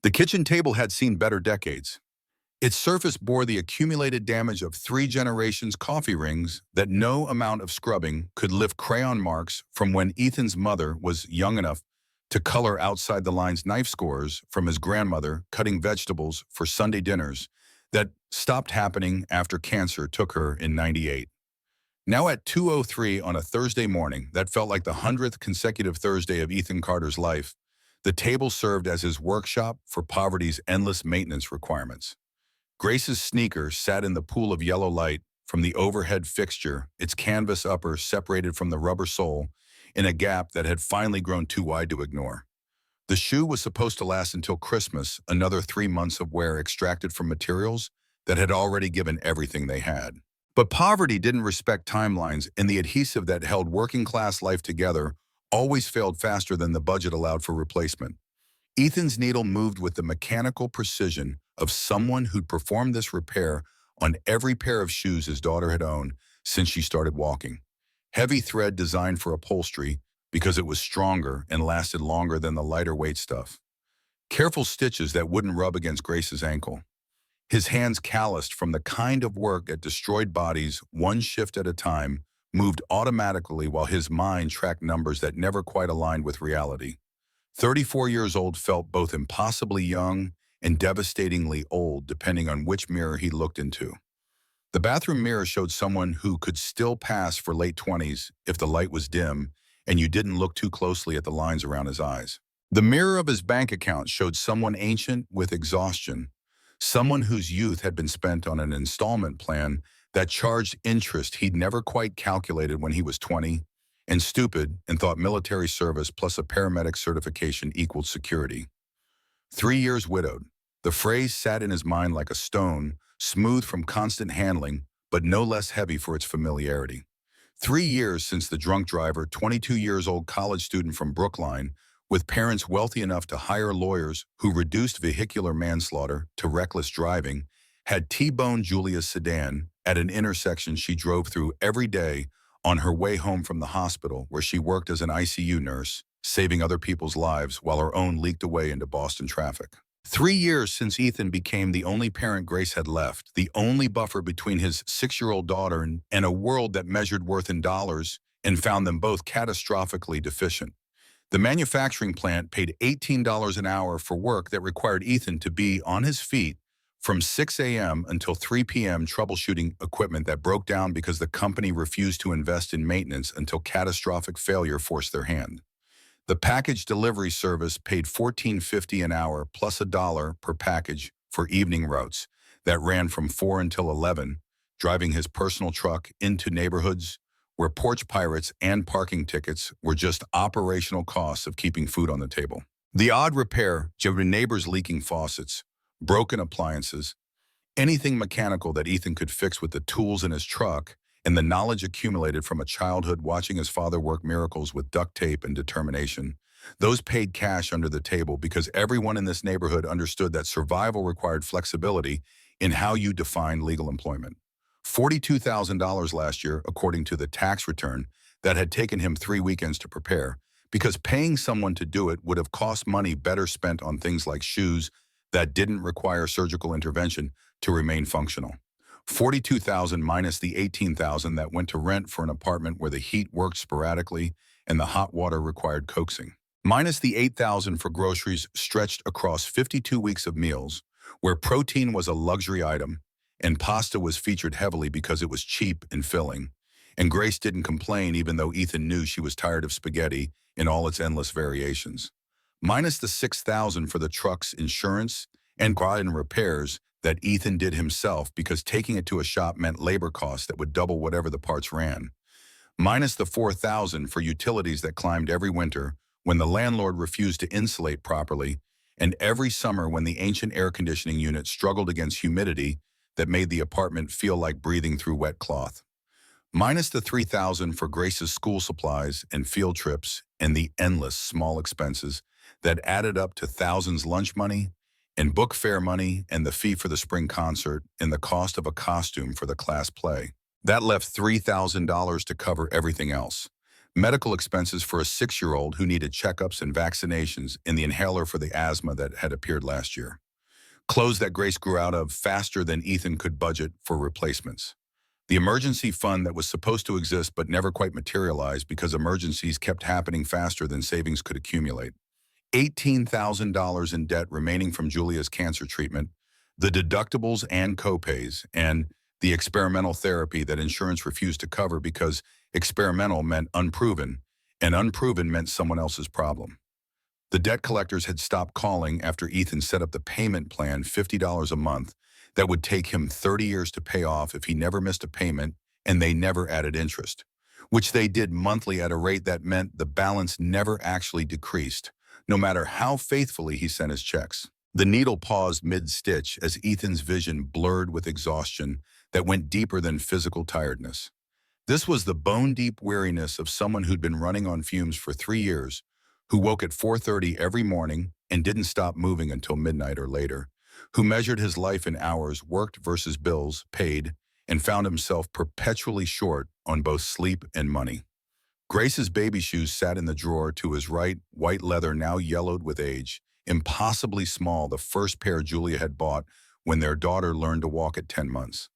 The kitchen table had seen better decades. Its surface bore the accumulated damage of 3 generations coffee rings that no amount of scrubbing could lift crayon marks from when Ethan's mother was young enough to color outside the lines knife scores from his grandmother cutting vegetables for Sunday dinners that stopped happening after cancer took her in '98. Now at 2:03 on a Thursday morning that felt like the 100th consecutive Thursday of Ethan Carter's life, the table served as his workshop for poverty's endless maintenance requirements. Grace's sneaker sat in the pool of yellow light from the overhead fixture, its canvas upper separated from the rubber sole in a gap that had finally grown too wide to ignore. The shoe was supposed to last until Christmas, another 3 months of wear extracted from materials that had already given everything they had. But poverty didn't respect timelines, and the adhesive that held working-class life together always failed faster than the budget allowed for replacement. Ethan's needle moved with the mechanical precision of someone who'd performed this repair on every pair of shoes his daughter had owned since she started walking. Heavy thread designed for upholstery because it was stronger and lasted longer than the lighter weight stuff. Careful stitches that wouldn't rub against Grace's ankle. His hands calloused from the kind of work that destroyed bodies one shift at a time, moved automatically while his mind tracked numbers that never quite aligned with reality. 34 years old felt both impossibly young and devastatingly old depending on which mirror he looked into. The bathroom mirror showed someone who could still pass for late 20s if the light was dim and you didn't look too closely at the lines around his eyes. The mirror of his bank account showed someone ancient with exhaustion, someone whose youth had been spent on an installment plan that charged interest he'd never quite calculated when he was 20, and stupid and thought military service plus a paramedic certification equaled security. 3 years widowed. The phrase sat in his mind like a stone, smooth from constant handling, but no less heavy for its familiarity. 3 years since the drunk driver, 22 years old college student from Brookline, with parents wealthy enough to hire lawyers who reduced vehicular manslaughter to reckless driving, had T-boned Julia's sedan at an intersection she drove through every day on her way home from the hospital where she worked as an ICU nurse, saving other people's lives while her own leaked away into Boston traffic. 3 years since Ethan became the only parent Grace had left, the only buffer between his 6-year-old daughter and a world that measured worth in dollars and found them both catastrophically deficient. The manufacturing plant paid $18 an hour for work that required Ethan to be on his feet from 6 a.m. until 3 p.m. troubleshooting equipment that broke down because the company refused to invest in maintenance until catastrophic failure forced their hand. The package delivery service paid $14.50 an hour plus $1 per package for evening routes that ran from 4 until 11, driving his personal truck into neighborhoods where porch pirates and parking tickets were just operational costs of keeping food on the table. The odd repair, neighbors leaking faucets, broken appliances, anything mechanical that Ethan could fix with the tools in his truck, and the knowledge accumulated from a childhood watching his father work miracles with duct tape and determination, those paid cash under the table because everyone in this neighborhood understood that survival required flexibility in how you define legal employment. $42,000 last year, according to the tax return that had taken him 3 weekends to prepare, because paying someone to do it would have cost money better spent on things like shoes that didn't require surgical intervention to remain functional. 42,000 minus the 18,000 that went to rent for an apartment where the heat worked sporadically and the hot water required coaxing. Minus the 8,000 for groceries stretched across 52 weeks of meals, where protein was a luxury item and pasta was featured heavily because it was cheap and filling. And Grace didn't complain even though Ethan knew she was tired of spaghetti in all its endless variations. Minus the 6,000 for the truck's insurance and garden repairs that Ethan did himself because taking it to a shop meant labor costs that would double whatever the parts ran. Minus the 4,000 for utilities that climbed every winter when the landlord refused to insulate properly, and every summer when the ancient air conditioning unit struggled against humidity that made the apartment feel like breathing through wet cloth. Minus the 3,000 for Grace's school supplies and field trips and the endless small expenses that added up to thousands lunch money and book fare money and the fee for the spring concert and the cost of a costume for the class play. That left $3,000 to cover everything else. medical expenses for a 6-year-old who needed checkups and vaccinations, and the inhaler for the asthma that had appeared last year. Clothes that Grace grew out of faster than Ethan could budget for replacements. The emergency fund that was supposed to exist but never quite materialized because emergencies kept happening faster than savings could accumulate. $18,000 in debt remaining from Julia's cancer treatment, the deductibles and copays, and the experimental therapy that insurance refused to cover because experimental meant unproven, and unproven meant someone else's problem. The debt collectors had stopped calling after Ethan set up the payment plan, $50 a month, that would take him 30 years to pay off if he never missed a payment, and they never added interest, which they did monthly at a rate that meant the balance never actually decreased, no matter how faithfully he sent his checks. The needle paused mid-stitch as Ethan's vision blurred with exhaustion that went deeper than physical tiredness. This was the bone-deep weariness of someone who'd been running on fumes for 3 years, who woke at 4:30 every morning and didn't stop moving until midnight or later, who measured his life in hours worked versus bills paid, and found himself perpetually short on both sleep and money. Grace's baby shoes sat in the drawer to his right, white leather now yellowed with age, impossibly small, the first pair Julia had bought when their daughter learned to walk at 10 months.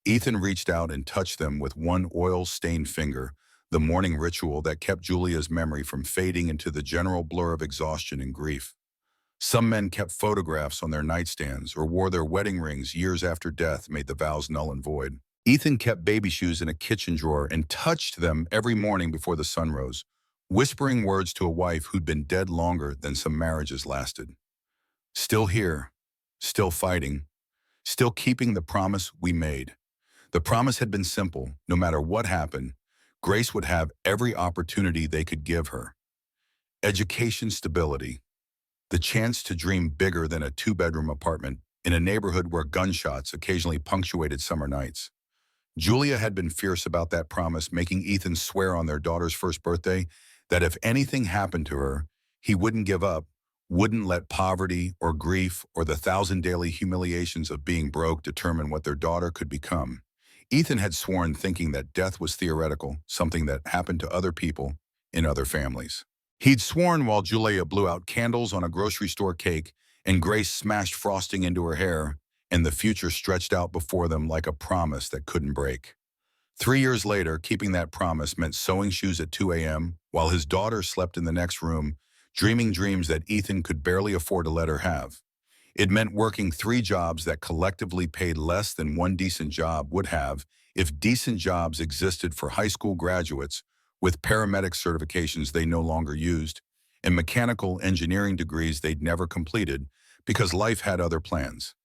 Ethan reached out and touched them with one oil-stained finger, the morning ritual that kept Julia's memory from fading into the general blur of exhaustion and grief. Some men kept photographs on their nightstands or wore their wedding rings years after death made the vows null and void. Ethan kept baby shoes in a kitchen drawer and touched them every morning before the sun rose, whispering words to a wife who'd been dead longer than some marriages lasted. Still here, still fighting, still keeping the promise we made. The promise had been simple. No matter what happened, Grace would have every opportunity they could give her. Education stability. The chance to dream bigger than a 2-bedroom apartment in a neighborhood where gunshots occasionally punctuated summer nights. Julia had been fierce about that promise, making Ethan swear on their daughter's first birthday that if anything happened to her, he wouldn't give up, wouldn't let poverty or grief or the 1,000 daily humiliations of being broke determine what their daughter could become. Ethan had sworn, thinking that death was theoretical, something that happened to other people in other families. He'd sworn while Julia blew out candles on a grocery store cake and Grace smashed frosting into her hair, and the future stretched out before them like a promise that couldn't break. 3 years later, keeping that promise meant sewing shoes at 2 a.m. while his daughter slept in the next room, dreaming dreams that Ethan could barely afford to let her have. It meant working 3 jobs that collectively paid less than one decent job would have if decent jobs existed for high school graduates with paramedic certifications they no longer used and mechanical engineering degrees they'd never completed because life had other plans.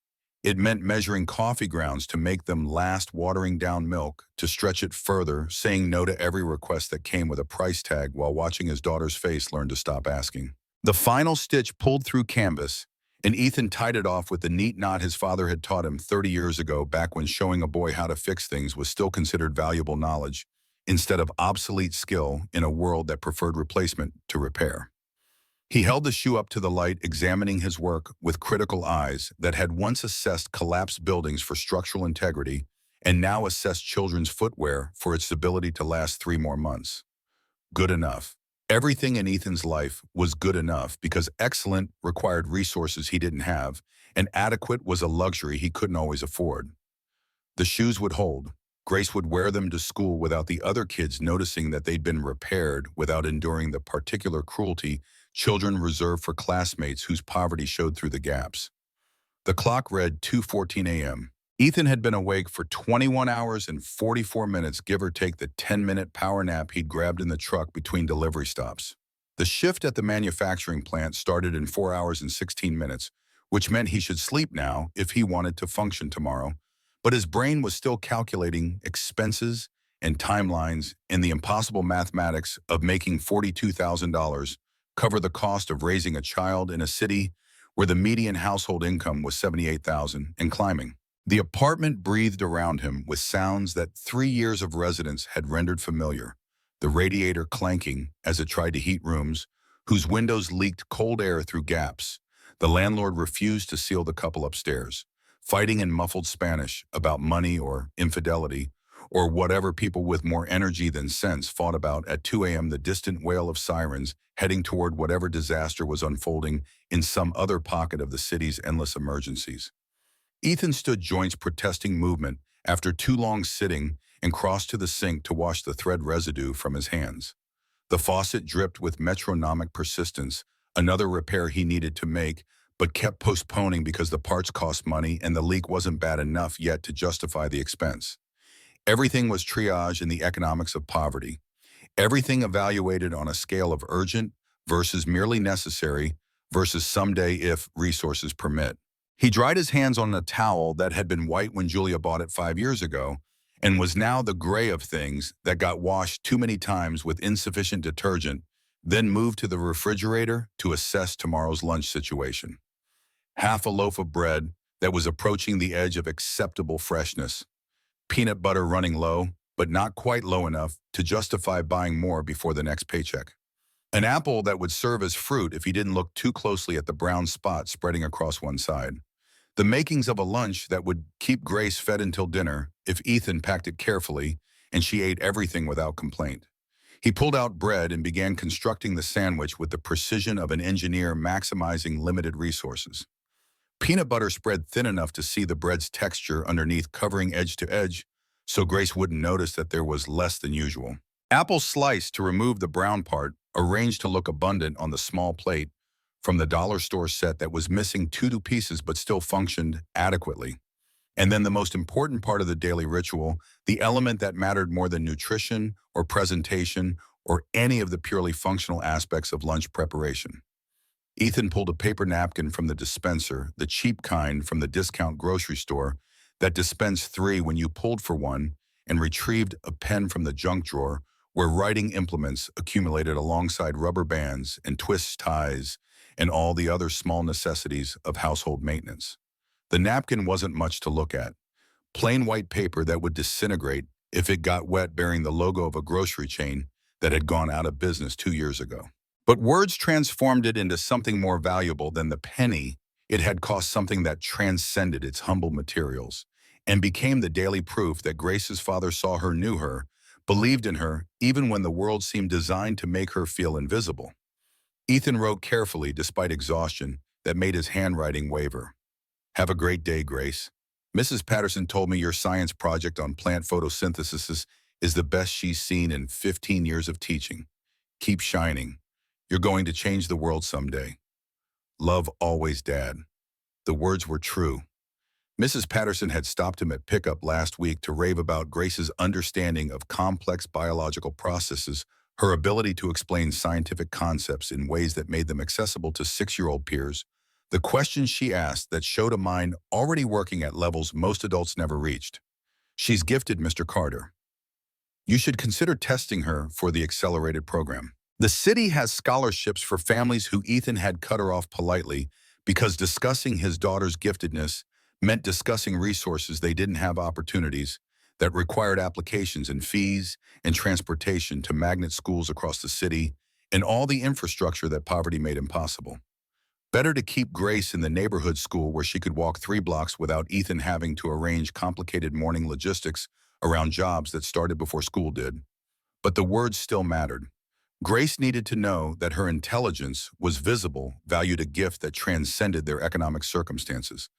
It meant measuring coffee grounds to make them last, watering down milk to stretch it further, saying no to every request that came with a price tag while watching his daughter's face learn to stop asking. The final stitch pulled through canvas, and Ethan tied it off with the neat knot his father had taught him 30 years ago, back when showing a boy how to fix things was still considered valuable knowledge instead of obsolete skill in a world that preferred replacement to repair. He held the shoe up to the light, examining his work with critical eyes that had once assessed collapsed buildings for structural integrity and now assessed children's footwear for its ability to last 3 more months. Good enough. Everything in Ethan's life was good enough because excellent required resources he didn't have, and adequate was a luxury he couldn't always afford. The shoes would hold. Grace would wear them to school without the other kids noticing that they'd been repaired, without enduring the particular cruelty children reserved for classmates whose poverty showed through the gaps. The clock read 2:14 a.m. Ethan had been awake for 21 hours and 44 minutes, give or take the 10-minute power nap he'd grabbed in the truck between delivery stops. The shift at the manufacturing plant started in 4 hours and 16 minutes, which meant he should sleep now if he wanted to function tomorrow. But his brain was still calculating expenses and timelines and the impossible mathematics of making $42,000 cover the cost of raising a child in a city where the median household income was $78,000 and climbing. The apartment breathed around him with sounds that 3 years of residence had rendered familiar. The radiator clanking as it tried to heat rooms, whose windows leaked cold air through gaps. The landlord refused to seal the couple upstairs, fighting in muffled Spanish about money or infidelity, or whatever people with more energy than sense fought about at 2 a.m. the distant wail of sirens heading toward whatever disaster was unfolding in some other pocket of the city's endless emergencies. Ethan stood joints protesting movement after too long sitting and crossed to the sink to wash the thread residue from his hands. The faucet dripped with metronomic persistence, another repair he needed to make, but kept postponing because the parts cost money and the leak wasn't bad enough yet to justify the expense. Everything was triage in the economics of poverty. Everything evaluated on a scale of urgent versus merely necessary versus someday if resources permit. He dried his hands on a towel that had been white when Julia bought it 5 years ago and was now the gray of things that got washed too many times with insufficient detergent, then moved to the refrigerator to assess tomorrow's lunch situation. Half a loaf of bread that was approaching the edge of acceptable freshness. Peanut butter running low, but not quite low enough to justify buying more before the next paycheck. An apple that would serve as fruit if he didn't look too closely at the brown spot spreading across one side. The makings of a lunch that would keep Grace fed until dinner if Ethan packed it carefully and she ate everything without complaint. He pulled out bread and began constructing the sandwich with the precision of an engineer maximizing limited resources. Peanut butter spread thin enough to see the bread's texture underneath covering edge to edge, so Grace wouldn't notice that there was less than usual. Apple sliced to remove the brown part, arranged to look abundant on the small plate from the dollar store set that was missing two pieces but still functioned adequately. And then the most important part of the daily ritual, the element that mattered more than nutrition or presentation or any of the purely functional aspects of lunch preparation. Ethan pulled a paper napkin from the dispenser, the cheap kind from the discount grocery store that dispensed 3 when you pulled for one, and retrieved a pen from the junk drawer where writing implements accumulated alongside rubber bands and twist ties and all the other small necessities of household maintenance. The napkin wasn't much to look at. Plain white paper that would disintegrate if it got wet, bearing the logo of a grocery chain that had gone out of business 2 years ago. But words transformed it into something more valuable than the penny. It had cost something that transcended its humble materials and became the daily proof that Grace's father saw her, knew her, believed in her, even when the world seemed designed to make her feel invisible. Ethan wrote carefully despite exhaustion that made his handwriting waver. Have a great day, Grace. Mrs. Patterson told me your science project on plant photosynthesis is the best she's seen in 15 years of teaching. Keep shining. You're going to change the world someday. Love always, Dad. The words were true. Mrs. Patterson had stopped him at pickup last week to rave about Grace's understanding of complex biological processes, her ability to explain scientific concepts in ways that made them accessible to 6-year-old peers, the questions she asked that showed a mind already working at levels most adults never reached. She's gifted, Mr. Carter. You should consider testing her for the accelerated program. The city has scholarships for families who Ethan had cut her off politely because discussing his daughter's giftedness meant discussing resources they didn't have, opportunities that required applications and fees and transportation to magnet schools across the city and all the infrastructure that poverty made impossible. Better to keep Grace in the neighborhood school where she could walk 3 blocks without Ethan having to arrange complicated morning logistics around jobs that started before school did. But the words still mattered. Grace needed to know that her intelligence was visible, valued, a gift that transcended their economic circumstances.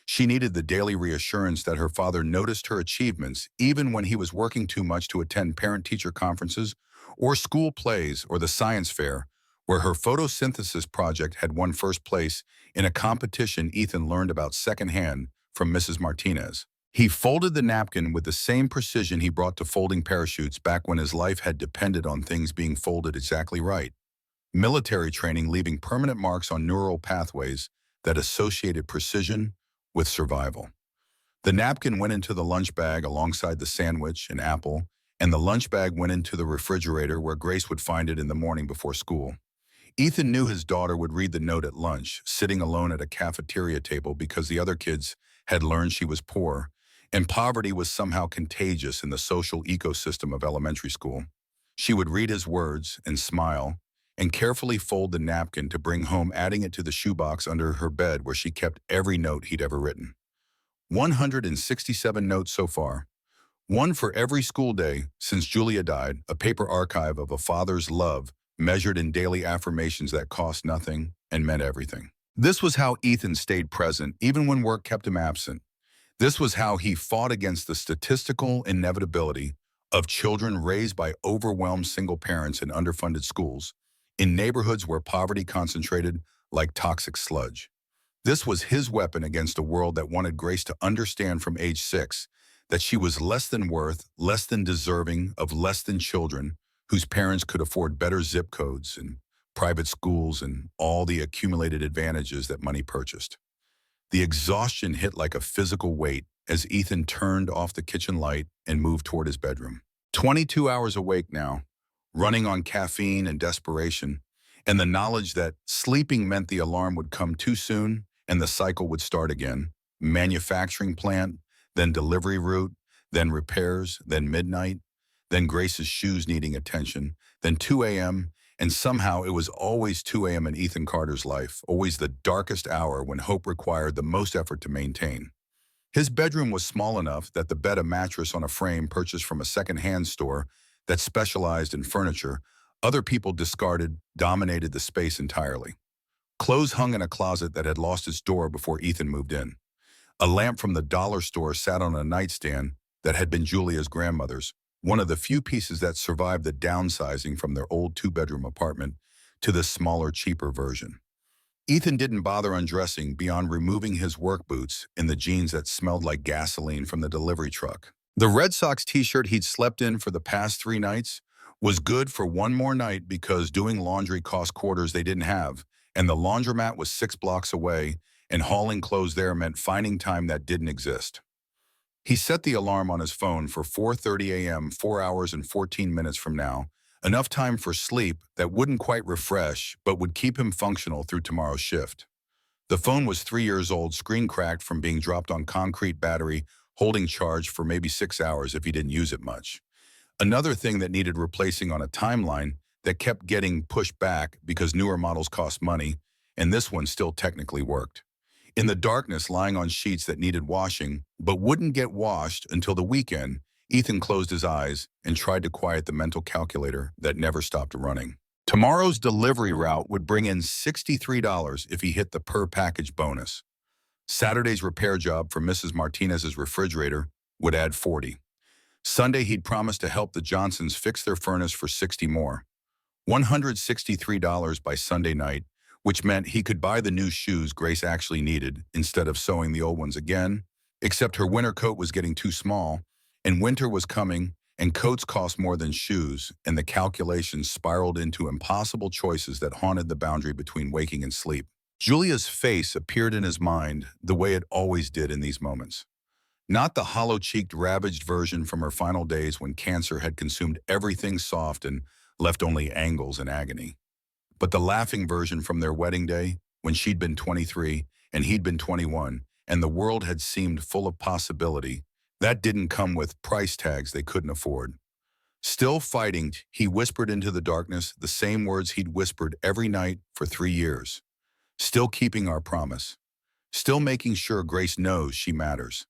She needed the daily reassurance that her father noticed her achievements even when he was working too much to attend parent-teacher conferences or school plays or the science fair, where her photosynthesis project had won first place in a competition Ethan learned about secondhand from Mrs. Martinez. He folded the napkin with the same precision he brought to folding parachutes back when his life had depended on things being folded exactly right. Military training leaving permanent marks on neural pathways that associated precision with survival. The napkin went into the lunch bag alongside the sandwich and apple, and the lunch bag went into the refrigerator where Grace would find it in the morning before school. Ethan knew his daughter would read the note at lunch, sitting alone at a cafeteria table because the other kids had learned she was poor, and poverty was somehow contagious in the social ecosystem of elementary school. She would read his words and smile, and carefully fold the napkin to bring home, adding it to the shoebox under her bed where she kept every note he'd ever written. 167 notes so far. One for every school day since Julia died, a paper archive of a father's love measured in daily affirmations that cost nothing and meant everything. This was how Ethan stayed present even when work kept him absent. This was how he fought against the statistical inevitability of children raised by overwhelmed single parents in underfunded schools, in neighborhoods where poverty concentrated like toxic sludge. This was his weapon against a world that wanted Grace to understand from age 6 that she was less than worth, less than deserving of less than children whose parents could afford better zip codes and private schools and all the accumulated advantages that money purchased. The exhaustion hit like a physical weight as Ethan turned off the kitchen light and moved toward his bedroom. 22 hours awake now, running on caffeine and desperation, and the knowledge that sleeping meant the alarm would come too soon and the cycle would start again. Manufacturing plant, then delivery route, then repairs, then midnight, then Grace's shoes needing attention, then 2 a.m., and somehow it was always 2 a.m. in Ethan Carter's life, always the darkest hour when hope required the most effort to maintain. His bedroom was small enough that the bed, a mattress on a frame purchased from a second-hand store that specialized in furniture other people discarded, dominated the space entirely. Clothes hung in a closet that had lost its door before Ethan moved in. A lamp from the dollar store sat on a nightstand that had been Julia's grandmother's, one of the few pieces that survived the downsizing from their old 2-bedroom apartment to the smaller, cheaper version. Ethan didn't bother undressing beyond removing his work boots and the jeans that smelled like gasoline from the delivery truck. The Red Sox t-shirt he'd slept in for the past 3 nights was good for one more night because doing laundry cost quarters they didn't have, and the laundromat was 6 blocks away, and hauling clothes there meant finding time that didn't exist. He set the alarm on his phone for 4:30 a.m., 4 hours and 14 minutes from now, enough time for sleep that wouldn't quite refresh but would keep him functional through tomorrow's shift. The phone was 3 years old, screen cracked from being dropped on concrete battery, holding charge for maybe 6 hours if he didn't use it much. Another thing that needed replacing on a timeline that kept getting pushed back because newer models cost money, and this one still technically worked. In the darkness, lying on sheets that needed washing but wouldn't get washed until the weekend, Ethan closed his eyes and tried to quiet the mental calculator that never stopped running. Tomorrow's delivery route would bring in $63 if he hit the per-package bonus. Saturday's repair job for Mrs. Martinez's refrigerator would add 40. Sunday, he'd promised to help the Johnsons fix their furnace for 60 more. $163 by Sunday night, which meant he could buy the new shoes Grace actually needed instead of sewing the old ones again, except her winter coat was getting too small, and winter was coming, and coats cost more than shoes, and the calculations spiraled into impossible choices that haunted the boundary between waking and sleep. Julia's face appeared in his mind the way it always did in these moments. Not the hollow-cheeked, ravaged version from her final days when cancer had consumed everything soft and left only angles and agony, but the laughing version from their wedding day when she'd been 23 and he'd been 21, and the world had seemed full of possibility. That didn't come with price tags they couldn't afford. Still fighting, he whispered into the darkness the same words he'd whispered every night for 3 years. Still keeping our promise. Still making sure Grace knows she matters.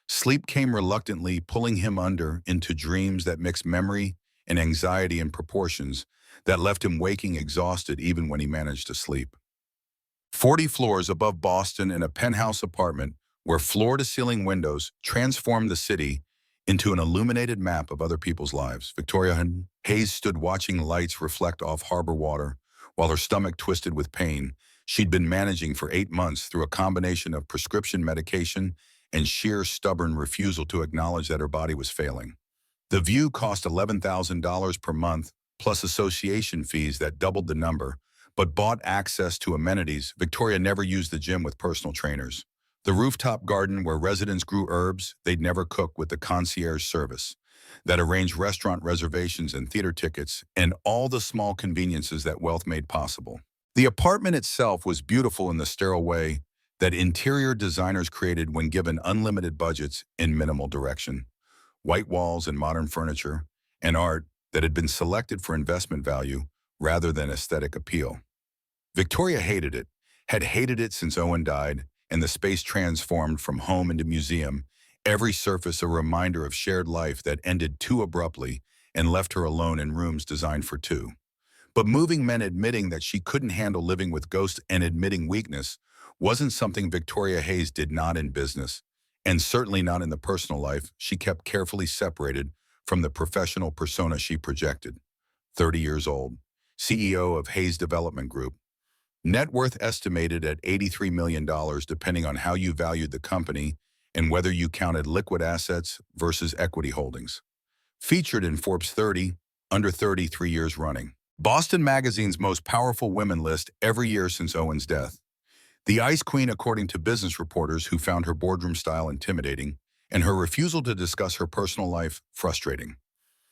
Sleep came reluctantly, pulling him under into dreams that mixed memory and anxiety in proportions that left him waking exhausted even when he managed to sleep. 40 floors above Boston in a penthouse apartment where floor-to-ceiling windows transformed the city into an illuminated map of other people's lives. Victoria Hayes stood watching lights reflect off harbor water while her stomach twisted with pain she'd been managing for 8 months through a combination of prescription medication and sheer stubborn refusal to acknowledge that her body was failing. The view cost $11,000 per month, plus association fees that doubled the number, but bought access to amenities. Victoria never used the gym with personal trainers. The rooftop garden where residents grew herbs they'd never cook with the concierge service, that arranged restaurant reservations and theater tickets, and all the small conveniences that wealth made possible. The apartment itself was beautiful in the sterile way that interior designers created when given unlimited budgets and minimal direction. White walls and modern furniture, and art that had been selected for investment value rather than aesthetic appeal. Victoria hated it, had hated it since Owen died, and the space transformed from home into museum, every surface a reminder of shared life that ended too abruptly and left her alone in rooms designed for two. But moving men admitting that she couldn't handle living with ghosts and admitting weakness wasn't something Victoria Hayes did not in business, and certainly not in the personal life she kept carefully separated from the professional persona she projected. 30 years old, CEO of Hayes Development Group, net worth estimated at $83 million depending on how you valued the company and whether you counted liquid assets versus equity holdings. Featured in Forbes 30, under 33 years running. Boston Magazine's most powerful women list every year since Owen's death. The Ice Queen according to business reporters who found her boardroom style intimidating and her refusal to discuss her personal life frustrating.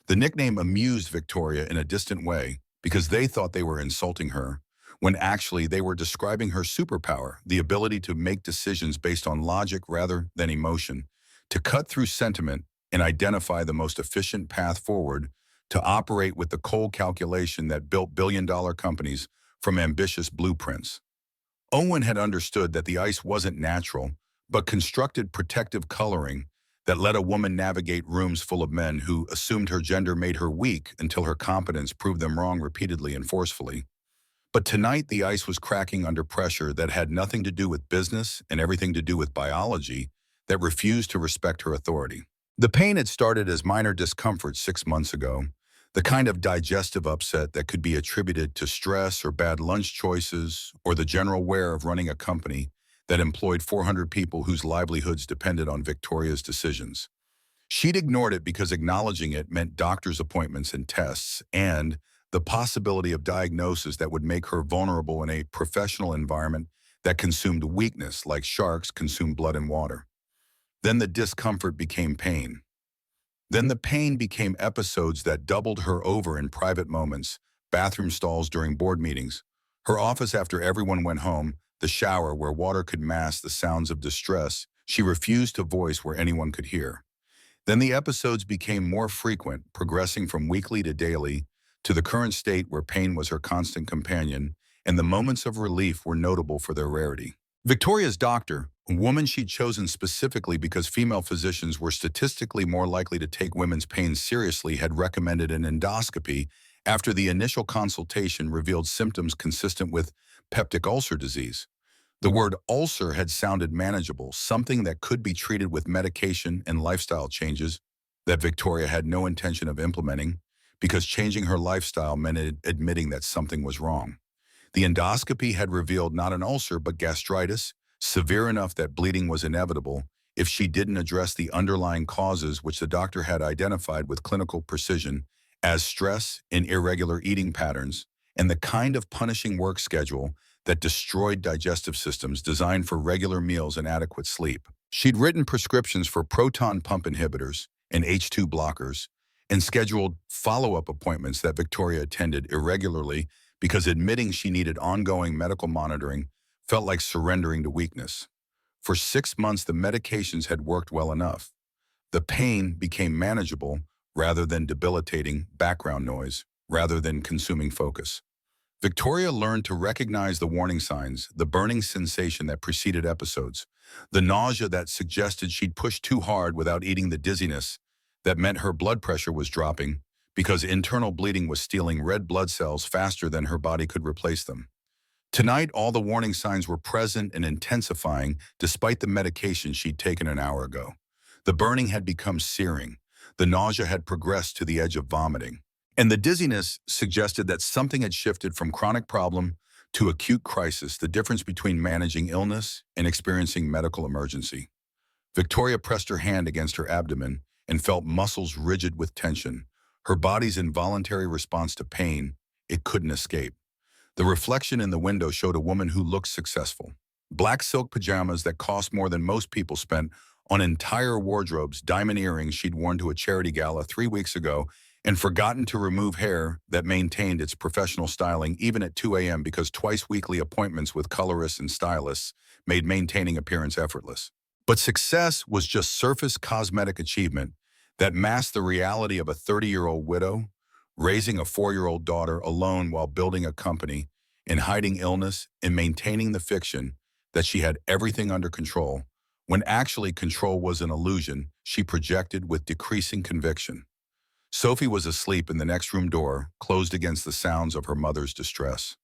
The nickname amused Victoria in a distant way because they thought they were insulting her, when actually they were describing her superpower, the ability to make decisions based on logic rather than emotion, to cut through sentiment and identify the most efficient path forward, to operate with the cold calculation that built billion-dollar companies from ambitious blueprints. Owen had understood that the ice wasn't natural, but constructed protective coloring that let a woman navigate rooms full of men who assumed her gender made her weak until her competence proved them wrong repeatedly and forcefully. But tonight the ice was cracking under pressure that had nothing to do with business and everything to do with biology that refused to respect her authority. The pain had started as minor discomfort 6 months ago, the kind of digestive upset that could be attributed to stress or bad lunch choices or the general wear of running a company that employed 400 people whose livelihoods depended on Victoria's decisions. She'd ignored it because acknowledging it meant doctor's appointments and tests and the possibility of diagnosis that would make her vulnerable in a professional environment that consumed weakness like sharks consume blood and water. Then the discomfort became pain. Then the pain became episodes that doubled her over in private moments, bathroom stalls during board meetings, her office after everyone went home, the shower where water could mask the sounds of distress she refused to voice where anyone could hear. Then the episodes became more frequent, progressing from weekly to daily, to the current state where pain was her constant companion, and the moments of relief were notable for their rarity. Victoria's doctor, a woman she'd chosen specifically because female physicians were statistically more likely to take women's pain seriously, had recommended an endoscopy after the initial consultation revealed symptoms consistent with peptic ulcer disease. The word ulcer had sounded manageable, something that could be treated with medication and lifestyle changes that Victoria had no intention of implementing, because changing her lifestyle meant admitting that something was wrong. The endoscopy had revealed not an ulcer but gastritis, severe enough that bleeding was inevitable if she didn't address the underlying causes which the doctor had identified with clinical precision as stress and irregular eating patterns and the kind of punishing work schedule that destroyed digestive systems designed for regular meals and adequate sleep. She'd written prescriptions for proton pump inhibitors and H2 blockers and scheduled follow-up appointments that Victoria attended irregularly because admitting she needed ongoing medical monitoring felt like surrendering to weakness. For 6 months, the medications had worked well enough. The pain became manageable rather than debilitating background noise, rather than consuming focus. Victoria learned to recognize the warning signs, the burning sensation that preceded episodes, the nausea that suggested she'd pushed too hard without eating, the dizziness that meant her blood pressure was dropping because internal bleeding was stealing red blood cells faster than her body could replace them. Tonight, all the warning signs were present and intensifying despite the medication she'd taken an hour ago. The burning had become searing. The nausea had progressed to the edge of vomiting. And the dizziness suggested that something had shifted from chronic problem to acute crisis, the difference between managing illness and experiencing medical emergency. Victoria pressed her hand against her abdomen and felt muscles rigid with tension, her body's involuntary response to pain it couldn't escape. The reflection in the window showed a woman who looked successful. Black silk pajamas that cost more than most people spent on entire wardrobes, diamond earrings she'd worn to a charity gala 3 weeks ago, and forgotten to remove hair that maintained its professional styling even at 2 a.m. because twice-weekly appointments with colorists and stylists made maintaining appearance effortless. But success was just surface cosmetic achievement that masked the reality of a 30-year-old widow, raising a 4-year-old daughter alone while building a company, and hiding illness and maintaining the fiction that she had everything under control when actually control was an illusion she projected with decreasing conviction. Sophie was asleep in the next room door, closed against the sounds of her mother's distress.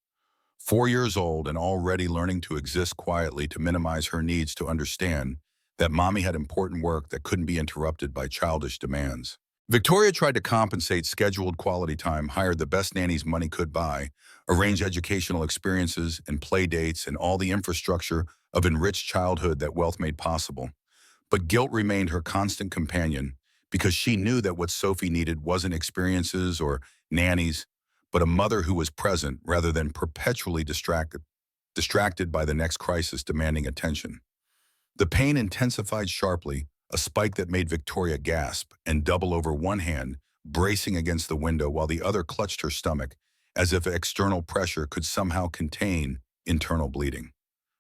4 years old and already learning to exist quietly to minimize her needs to understand that mommy had important work that couldn't be interrupted by childish demands. Victoria tried to compensate scheduled quality time, hired the best nannies money could buy, arranged educational experiences and play dates and all the infrastructure of enriched childhood that wealth made possible. But guilt remained her constant companion because she knew that what Sophie needed wasn't experiences or nannies, but a mother who was present rather than perpetually distracted by the next crisis demanding attention. The pain intensified sharply, a spike that made Victoria gasp and double over one hand, bracing against the window while the other clutched her stomach, as if external pressure could somehow contain internal bleeding.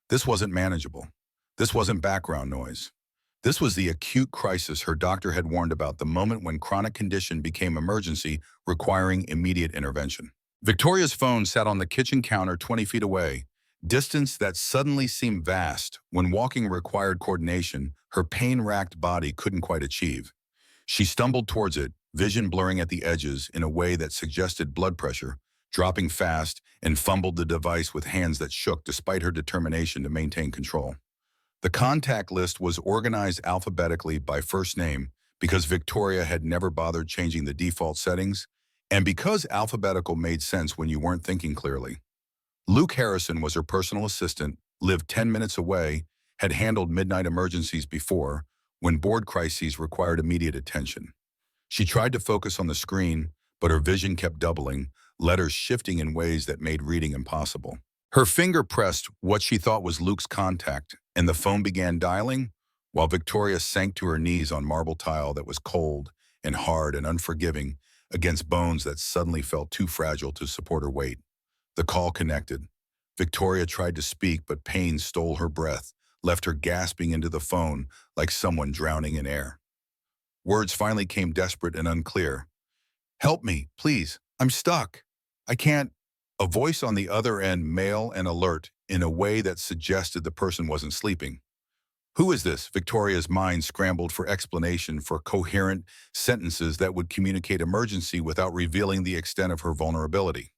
This wasn't manageable. This wasn't background noise. This was the acute crisis her doctor had warned about, the moment when chronic condition became emergency, requiring immediate intervention. Victoria's phone sat on the kitchen counter 20 feet away, distance that suddenly seemed vast when walking required coordination her pain-racked body couldn't quite achieve. She stumbled towards it, vision blurring at the edges in a way that suggested blood pressure, dropping fast, and fumbled the device with hands that shook despite her determination to maintain control. The contact list was organized alphabetically by first name because Victoria had never bothered changing the default settings, and because alphabetical made sense when you weren't thinking clearly. Luke Harrison was her personal assistant, lived 10 minutes away, had handled midnight emergencies before, when board crises required immediate attention. She tried to focus on the screen, but her vision kept doubling, letters shifting in ways that made reading impossible. Her finger pressed what she thought was Luke's contact, and the phone began dialing, while Victoria sank to her knees on marble tile that was cold and hard and unforgiving against bones that suddenly felt too fragile to support her weight. The call connected. Victoria tried to speak, but pain stole her breath, left her gasping into the phone like someone drowning in air. Words finally came desperate and unclear. "Help me, please. I'm stuck. I can't." A voice on the other end, male and alert, in a way that suggested the person wasn't sleeping. "Who is this?" Victoria's mind scrambled for explanation, for coherent sentences that would communicate emergency without revealing the extent of her vulnerability.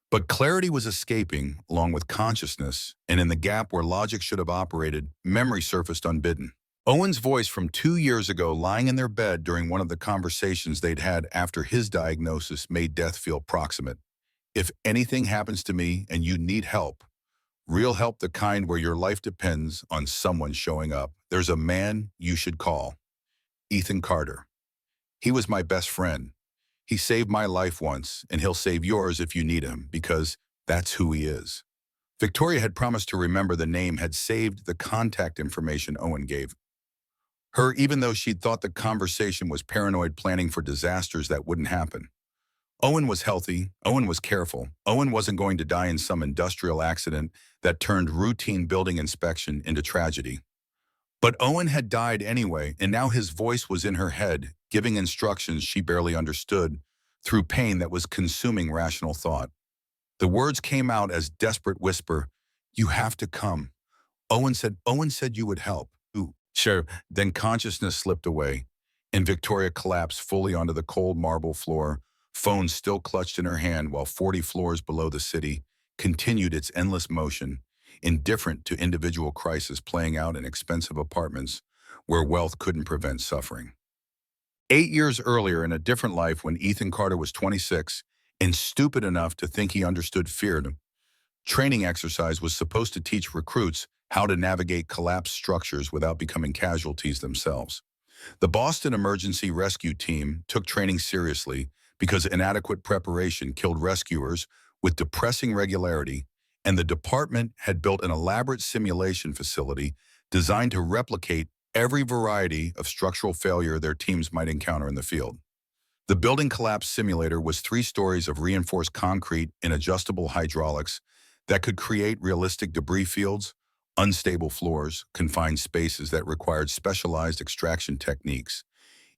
But clarity was escaping, along with consciousness, and in the gap where logic should have operated, memory surfaced unbidden. Owen's voice from 2 years ago, lying in their bed during one of the conversations they'd had after his diagnosis, made death feel proximate. "If anything happens to me and you need help, real help, the kind where your life depends on someone showing up, there's a man you should call. Ethan Carter. He was my best friend. He saved my life once, and he'll save yours if you need him, because that's who he is." Victoria had promised to remember the name, had saved the contact information Owen gave her, even though she'd thought the conversation was paranoid planning for disasters that wouldn't happen. Owen was healthy. Owen was careful. Owen wasn't going to die in some industrial accident that turned routine building inspection into tragedy. But Owen had died anyway, and now his voice was in her head, giving instructions she barely understood through pain that was consuming rational thought. The words came out as desperate whisper. "You have to come. Owen said you would help." Ooh, sure. Then consciousness slipped away, and Victoria collapsed fully onto the cold marble floor, phone still clutched in her hand, while 40 floors below the city continued its endless motion, indifferent to individual crises playing out in expensive apartments where wealth couldn't prevent suffering. 8 years earlier, in a different life, when Ethan Carter was 26 and stupid enough to think he understood fear, training exercise was supposed to teach recruits how to navigate collapsed structures without becoming casualties themselves. The Boston Emergency Rescue Team took training seriously because inadequate preparation killed rescuers with depressing regularity, and the department had built an elaborate simulation facility designed to replicate every variety of structural failure their teams might encounter in the field. The building collapse simulator was 3 stories of reinforced concrete and adjustable hydraulics that could create realistic debris fields, unstable floors, confined spaces that required specialized extraction techniques.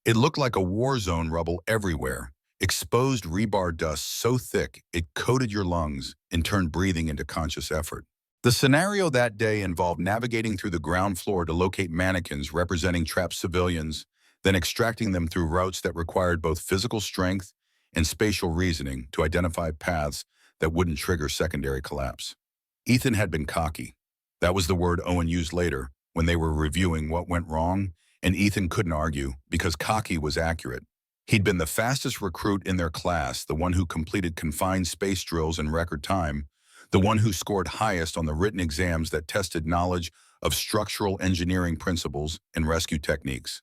It looked like a war zone, rubble everywhere, exposed rebar dust so thick it coated your lungs and turned breathing into conscious effort. The scenario that day involved navigating through the ground floor to locate mannequins representing trapped civilians, then extracting them through routes that required both physical strength and spatial reasoning to identify paths that wouldn't trigger secondary collapse. Ethan had been cocky. That was the word Owen used later when they were reviewing what went wrong, and Ethan couldn't argue because cocky was accurate. He'd been the fastest recruit in their class, the one who completed confined space drills in record time, the one who scored highest on the written exams that tested knowledge of structural engineering principles and rescue techniques.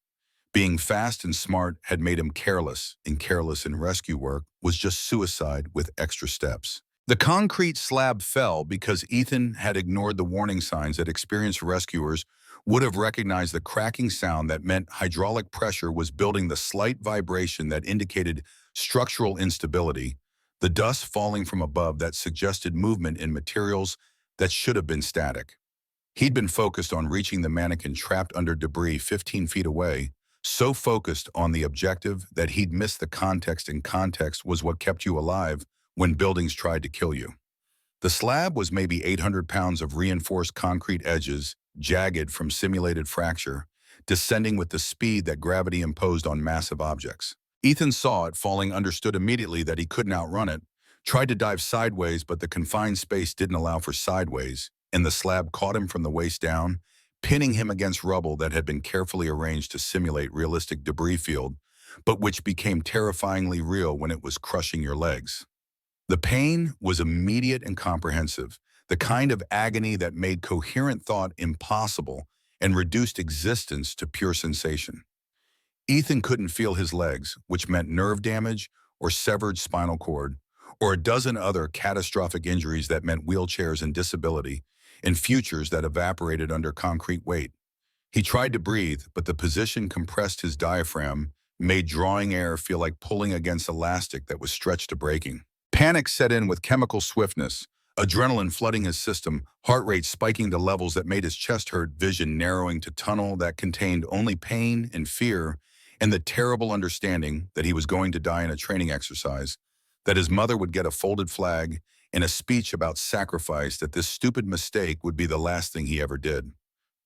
Being fast and smart had made him careless, and careless in rescue work was just suicide with extra steps. The concrete slab fell because Ethan had ignored the warning signs that experienced rescuers would have recognized the cracking sound that meant hydraulic pressure was building, the slight vibration that indicated structural instability, the dust falling from above that suggested movement in materials that should have been static. He'd been focused on reaching the mannequin trapped under debris 15 feet away, so focused on the objective that he'd missed the context, and context was what kept you alive when buildings tried to kill you. The slab was maybe 800 pounds of reinforced concrete edges, jagged from simulated fracture, descending with the speed that gravity imposed on massive objects. Ethan saw it falling, understood immediately that he couldn't outrun it, tried to dive sideways, but the confined space didn't allow for sideways, and the slab caught him from the waist down, pinning him against rubble that had been carefully arranged to simulate realistic debris field, but which became terrifyingly real when it was crushing your legs. The pain was immediate and comprehensive, the kind of agony that made coherent thought impossible and reduced existence to pure sensation. Ethan couldn't feel his legs, which meant nerve damage or severed spinal cord, or a dozen other catastrophic injuries that meant wheelchairs and disability, and futures that evaporated under concrete weight. He tried to breathe, but the position compressed his diaphragm, made drawing air feel like pulling against elastic that was stretched to breaking. Panic set in with chemical swiftness, adrenaline flooding his system, heart rate spiking to levels that made his chest hurt, vision narrowing to tunnel that contained only pain and fear, and the terrible understanding that he was going to die in a training exercise, that his mother would get a folded flag, and a speech about sacrifice, that this stupid mistake would be the last thing he ever did.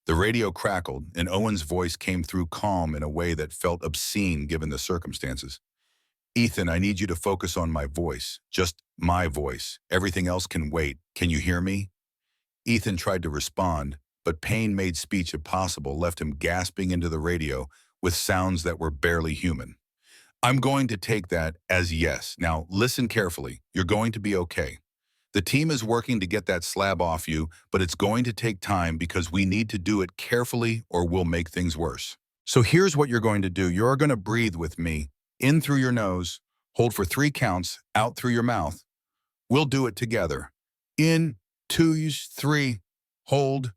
The radio crackled, and Owen's voice came through calm in a way that felt obscene given the circumstances. "Ethan, I need you to focus on my voice, just my voice. Everything else can wait. Can you hear me?" Ethan tried to respond, but pain made speech impossible, left him gasping into the radio with sounds that were barely human. "I'm going to take that as yes. Now listen carefully. You're going to be okay. The team is working to get that slab off you, but it's going to take time because we need to do it carefully or we'll make things worse. So here's what you're going to do. You're going to breathe with me. In through your nose, hold for 3 counts, out through your mouth. We'll do it together. In, 2, 3, hold,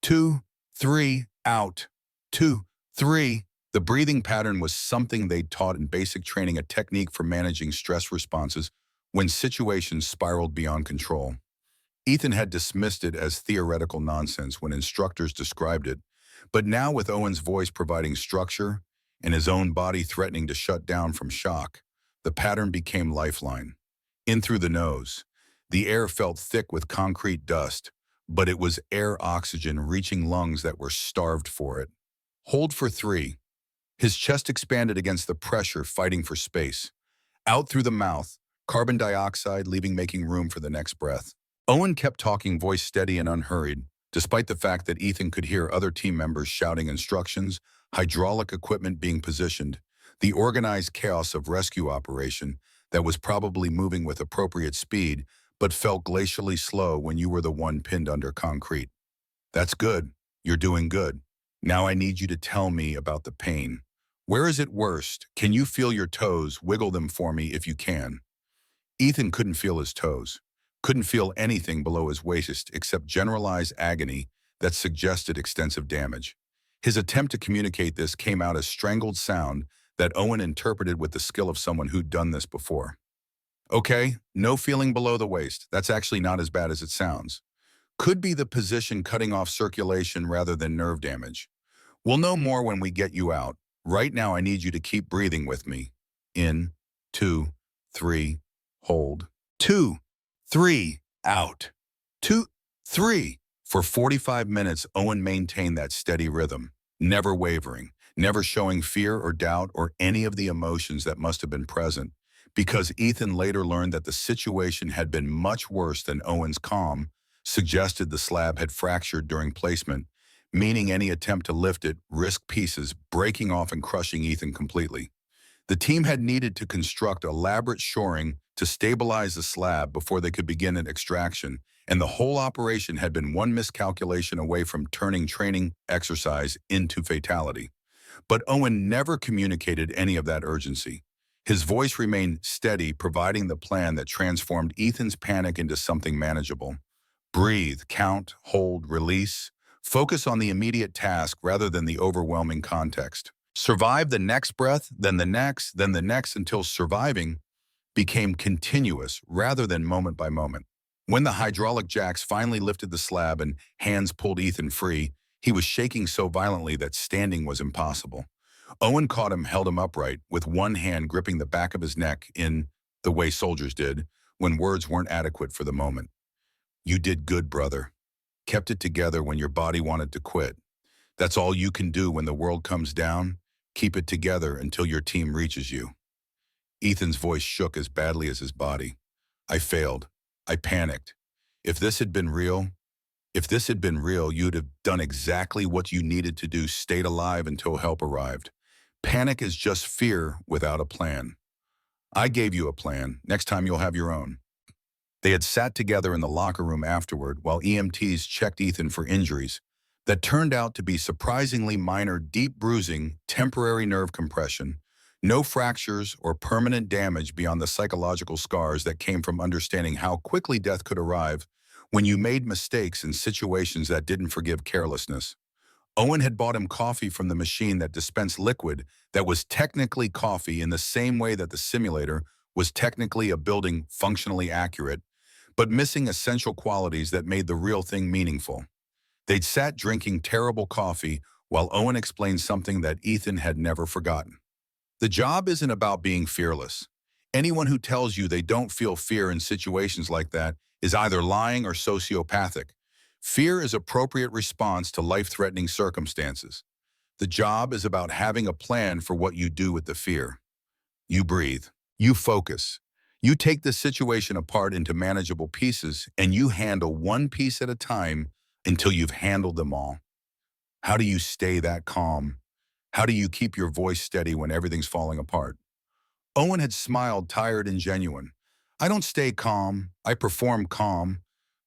2, 3, out, 2, 3. The breathing pattern was something they'd taught in basic training, a technique for managing stress responses when situations spiraled beyond control. Ethan had dismissed it as theoretical nonsense when instructors described it, but now with Owen's voice providing structure and his own body threatening to shut down from shock, the pattern became lifeline. In through the nose. The air felt thick with concrete dust, but it was air oxygen reaching lungs that were starved for it. Hold for 3. His chest expanded against the pressure, fighting for space. Out through the mouth, carbon dioxide making room for the next breath. Owen kept talking, voice steady and unhurried, despite the fact that Ethan could hear other team members shouting instructions, hydraulic equipment being positioned, the organized chaos of rescue operation that was probably moving with appropriate speed, but felt glacially slow when you were the one pinned under concrete. "That's good. You're doing good. Now I need you to tell me about the pain. Where is it worst? Can you feel your toes? Wiggle them for me if you can." Ethan couldn't feel his toes, couldn't feel anything below his waist except generalized agony that suggested extensive damage. His attempt to communicate this came out as strangled sound that Owen interpreted with the skill of someone who'd done this before. "Okay, no feeling below the waist. That's actually not as bad as it sounds. Could be the position cutting off circulation rather than nerve damage. We'll know more when we get you out. Right now I need you to keep breathing with me. In, 2, 3, hold. 2, 3, out. 2, 3. For 45 minutes, Owen maintained that steady rhythm, never wavering, never showing fear or doubt or any of the emotions that must have been present, because Ethan later learned that the situation had been much worse than Owen's calm suggested. The slab had fractured during placement, meaning any attempt to lift it risked pieces breaking off and crushing Ethan completely. The team had needed to construct elaborate shoring to stabilize the slab before they could begin an extraction, and the whole operation had been one miscalculation away from turning training exercise into fatality. But Owen never communicated any of that urgency. His voice remained steady, providing the plan that transformed Ethan's panic into something manageable. Breathe, count, hold, release. Focus on the immediate task rather than the overwhelming context. Survive the next breath, then the next until surviving became continuous rather than moment by moment. When the hydraulic jacks finally lifted the slab and hands pulled Ethan free, he was shaking so violently that standing was impossible. Owen caught him, held him upright, with one hand gripping the back of his neck in the way soldiers did when words weren't adequate for the moment. You did good, brother. Kept it together when your body wanted to quit. That's all you can do when the world comes down. Keep it together until your team reaches you. Ethan's voice shook as badly as his body. I failed. I panicked. If this had been real, you'd have done exactly what you needed to do, stayed alive until help arrived. Panic is just fear without a plan. I gave you a plan. Next time you'll have your own. They had sat together in the locker room afterward while EMTs checked Ethan for injuries that turned out to be surprisingly minor: deep bruising, temporary nerve compression, no fractures or permanent damage beyond the psychological scars that came from understanding how quickly death could arrive when you made mistakes in situations that didn't forgive carelessness. Owen had bought him coffee from the machine that dispensed liquid that was technically coffee, in the same way that the simulator was technically a building functionally accurate, but missing essential qualities that made the real thing meaningful. They'd sat drinking terrible coffee while Owen explained something that Ethan had never forgotten. The job isn't about being fearless. Anyone who tells you they don't feel fear in situations like that is either lying or sociopathic. Fear is appropriate response to life-threatening circumstances. The job is about having a plan for what you do with the fear. You breathe. You focus. You take the situation apart into manageable pieces, and you handle one piece at a time until you've handled them all. How do you stay that calm? How do you keep your voice steady when everything's falling apart? Owen had smiled, tired and genuine. I don't stay calm. I perform calm.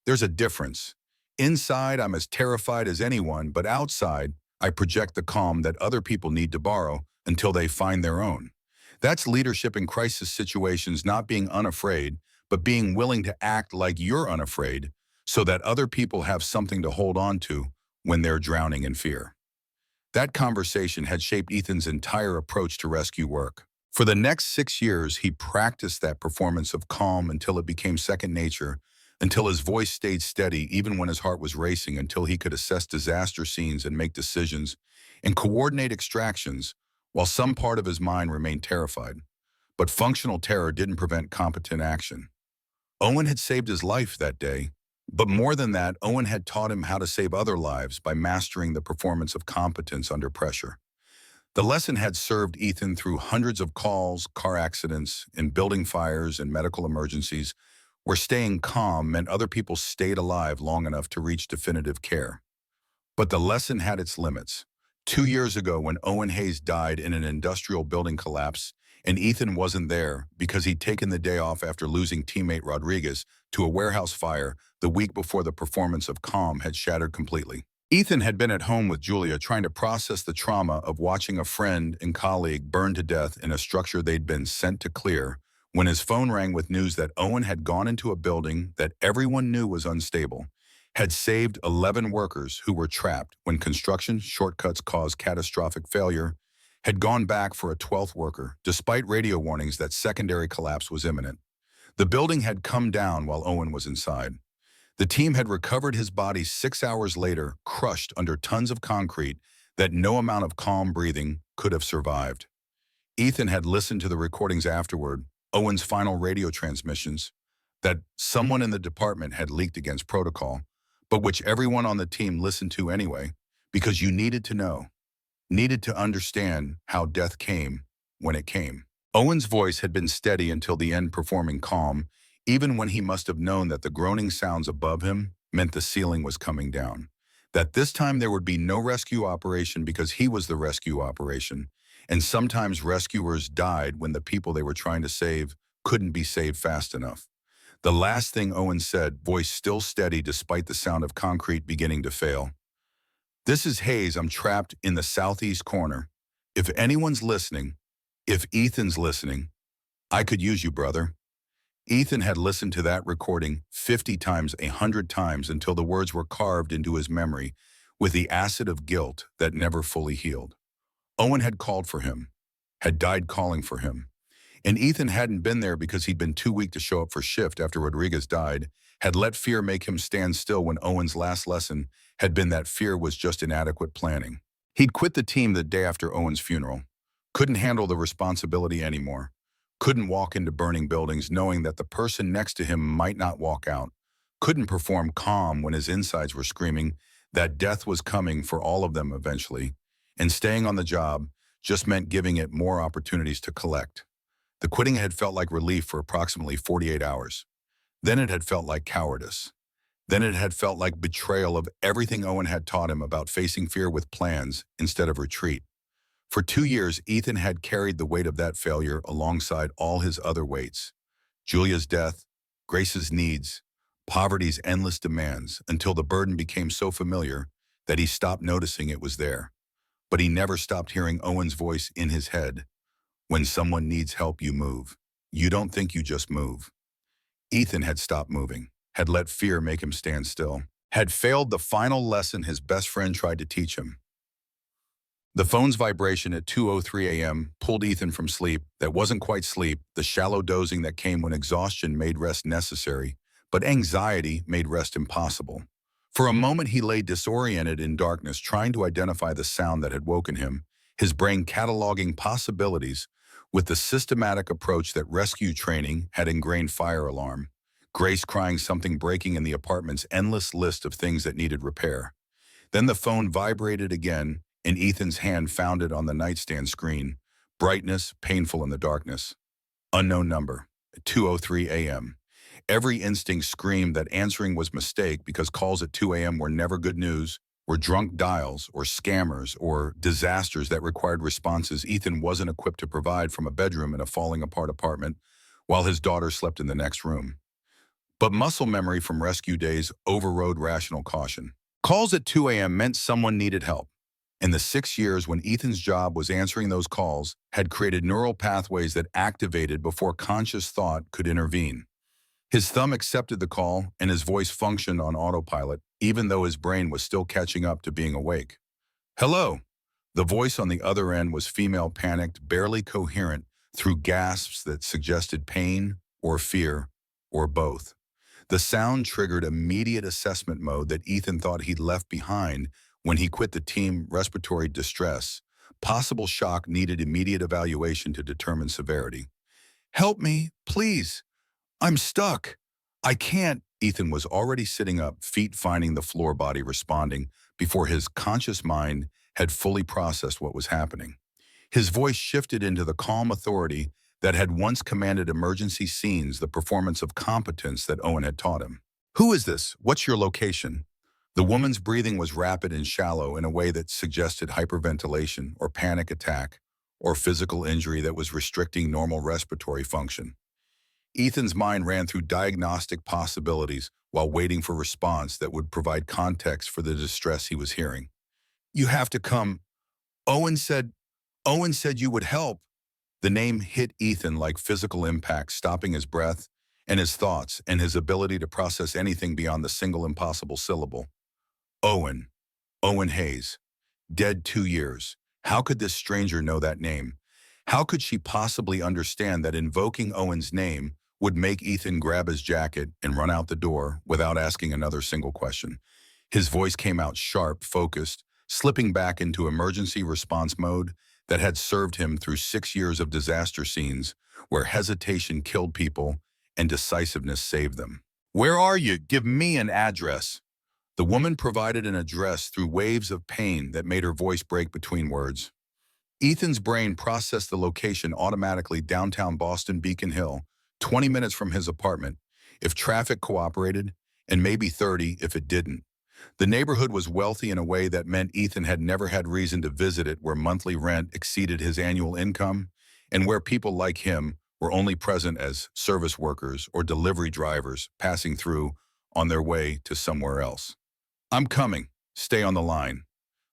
There's a difference. Inside, I'm as terrified as anyone, but outside, I project the calm that other people need to borrow until they find their own. That's leadership in crisis situations: not being unafraid, but being willing to act like you're unafraid so that other people have something to hold on to when they're drowning in fear. That conversation had shaped Ethan's entire approach to rescue work. For the next 6 years, he practiced that performance of calm until it became second nature, until his voice stayed steady even when his heart was racing, until he could assess disaster scenes and make decisions and coordinate extractions while some part of his mind remained terrified. But functional terror didn't prevent competent action. Owen had saved his life that day, but more than that, Owen had taught him how to save other lives by mastering the performance of competence under pressure. The lesson had served Ethan through hundreds of calls, car accidents, and building fires and medical emergencies, where staying calm meant other people stayed alive long enough to reach definitive care. But the lesson had its limits. 2 years ago, when Owen Hayes died in an industrial building collapse, and Ethan wasn't there because he'd taken the day off after losing teammate Rodriguez to a warehouse fire the week before the performance of calm had shattered completely. Ethan had been at home with Julia, trying to process the trauma of watching a friend and colleague burn to death in a structure they'd been sent to clear, when his phone rang with news that Owen had gone into a building that everyone knew was unstable, had saved 11 workers who were trapped when construction shortcuts caused catastrophic failure, had gone back for a 12th worker, despite radio warnings that secondary collapse was imminent. The building had come down while Owen was inside. The team had recovered his body 6 hours later, crushed under tons of concrete that no amount of calm breathing could have survived. Ethan had listened to the recordings afterward, Owen's final radio transmissions, that someone in the department had leaked against protocol, but which everyone on the team listened to anyway, because you needed to know, needed to understand how death came when it came. Owen's voice had been steady until the end, performing calm, even when he must have known that the groaning sounds above him meant the ceiling was coming down. That this time there would be no rescue operation because he was the rescue operation, and sometimes rescuers died when the people they were trying to save couldn't be saved fast enough. The last thing Owen said, voice still steady despite the sound of concrete beginning to fail. "This is Hayes. I'm trapped in the southeast corner. If anyone's listening, if Ethan's listening, I could use you, brother." Ethan had listened to that recording 50 times, 100 times, until the words were carved into his memory with the acid of guilt that never fully healed. Owen had called for him, had died calling for him. And Ethan hadn't been there because he'd been too weak to show up for shift after Rodriguez died, had let fear make him stand still when Owen's last lesson had been that fear was just inadequate planning. He'd quit the team the day after Owen's funeral, couldn't handle the responsibility anymore, couldn't walk into burning buildings knowing that the person next to him might not walk out, couldn't perform calm when his insides were screaming that death was coming for all of them eventually, and staying on the job just meant giving it more opportunities to collect. The quitting had felt like relief for approximately 48 hours. Then it had felt like cowardice. Then it had felt like betrayal of everything Owen had taught him about facing fear with plans instead of retreat. For 2 years, Ethan had carried the weight of that failure alongside all his other weights. Julia's death, Grace's needs, poverty's endless demands, until the burden became so familiar that he stopped noticing it was there. But he never stopped hearing Owen's voice in his head. "When someone needs help, you move. You don't think, you just move." Ethan had stopped moving, had let fear make him stand still, had failed the final lesson his best friend tried to teach him. The phone's vibration at 2:03 a.m. pulled Ethan from sleep that wasn't quite sleep, the shallow dozing that came when exhaustion made rest necessary, but anxiety made rest impossible. For a moment he lay disoriented in darkness, trying to identify the sound that had woken him, his brain cataloging possibilities with the systematic approach that rescue training had ingrained: fire alarm, Grace crying, something breaking in the apartment's endless list of things that needed repair. Then the phone vibrated again, and Ethan's hand found it on the nightstand screen. Brightness, painful in the darkness. Unknown number, 2:03 a.m. Every instinct screamed that answering was mistake because calls at 2 a.m. were never good news, were drunk dials, or scammers, or disasters that required responses Ethan wasn't equipped to provide from a bedroom in a falling-apart apartment while his daughter slept in the next room. But muscle memory from rescue days overrode rational caution. Calls at 2 a.m. meant someone needed help. And the 6 years when Ethan's job was answering those calls had created neural pathways that activated before conscious thought could intervene. His thumb accepted the call, and his voice functioned on autopilot, even though his brain was still catching up to being awake. "Hello." The voice on the other end was female, panicked, barely coherent, through gasps that suggested pain or fear or both. The sound triggered immediate assessment mode that Ethan thought he'd left behind when he quit the team: respiratory distress. Possible shock needed immediate evaluation to determine severity. "Help me, please. I'm stuck. I can't." Ethan was already sitting up, feet finding the floor, body responding, before his conscious mind had fully processed what was happening. His voice shifted into the calm authority that had once commanded emergency scenes, the performance of competence that Owen had taught him. "Who is this? What's your location?" The woman's breathing was rapid and shallow in a way that suggested hyperventilation or panic attack or physical injury that was restricting normal respiratory function. Ethan's mind ran through diagnostic possibilities while waiting for response that would provide context for the distress he was hearing. "You have to come. Owen said, Owen said you would help." The name hit Ethan like physical impact, stopping his breath and his thoughts and his ability to process anything beyond the single impossible syllable. Owen. Owen Hayes. Dead 2 years. How could this stranger know that name? How could she possibly understand that invoking Owen's name would make Ethan grab his jacket and run out the door without asking another single question? His voice came out sharp, focused, slipping back into emergency response mode that had served him through 6 years of disaster scenes where hesitation killed people and decisiveness saved them. "Where are you? Give me an address." The woman provided an address through waves of pain that made her voice break between words. Ethan's brain processed the location automatically: downtown Boston, Beacon Hill, 20 minutes from his apartment, if traffic cooperated, and maybe 30 if it didn't. The neighborhood was wealthy in a way that meant Ethan had never had reason to visit it, where monthly rent exceeded his annual income, and where people like him were only present as service workers or delivery drivers passing through on their way to somewhere else. "I'm coming. Stay on the line."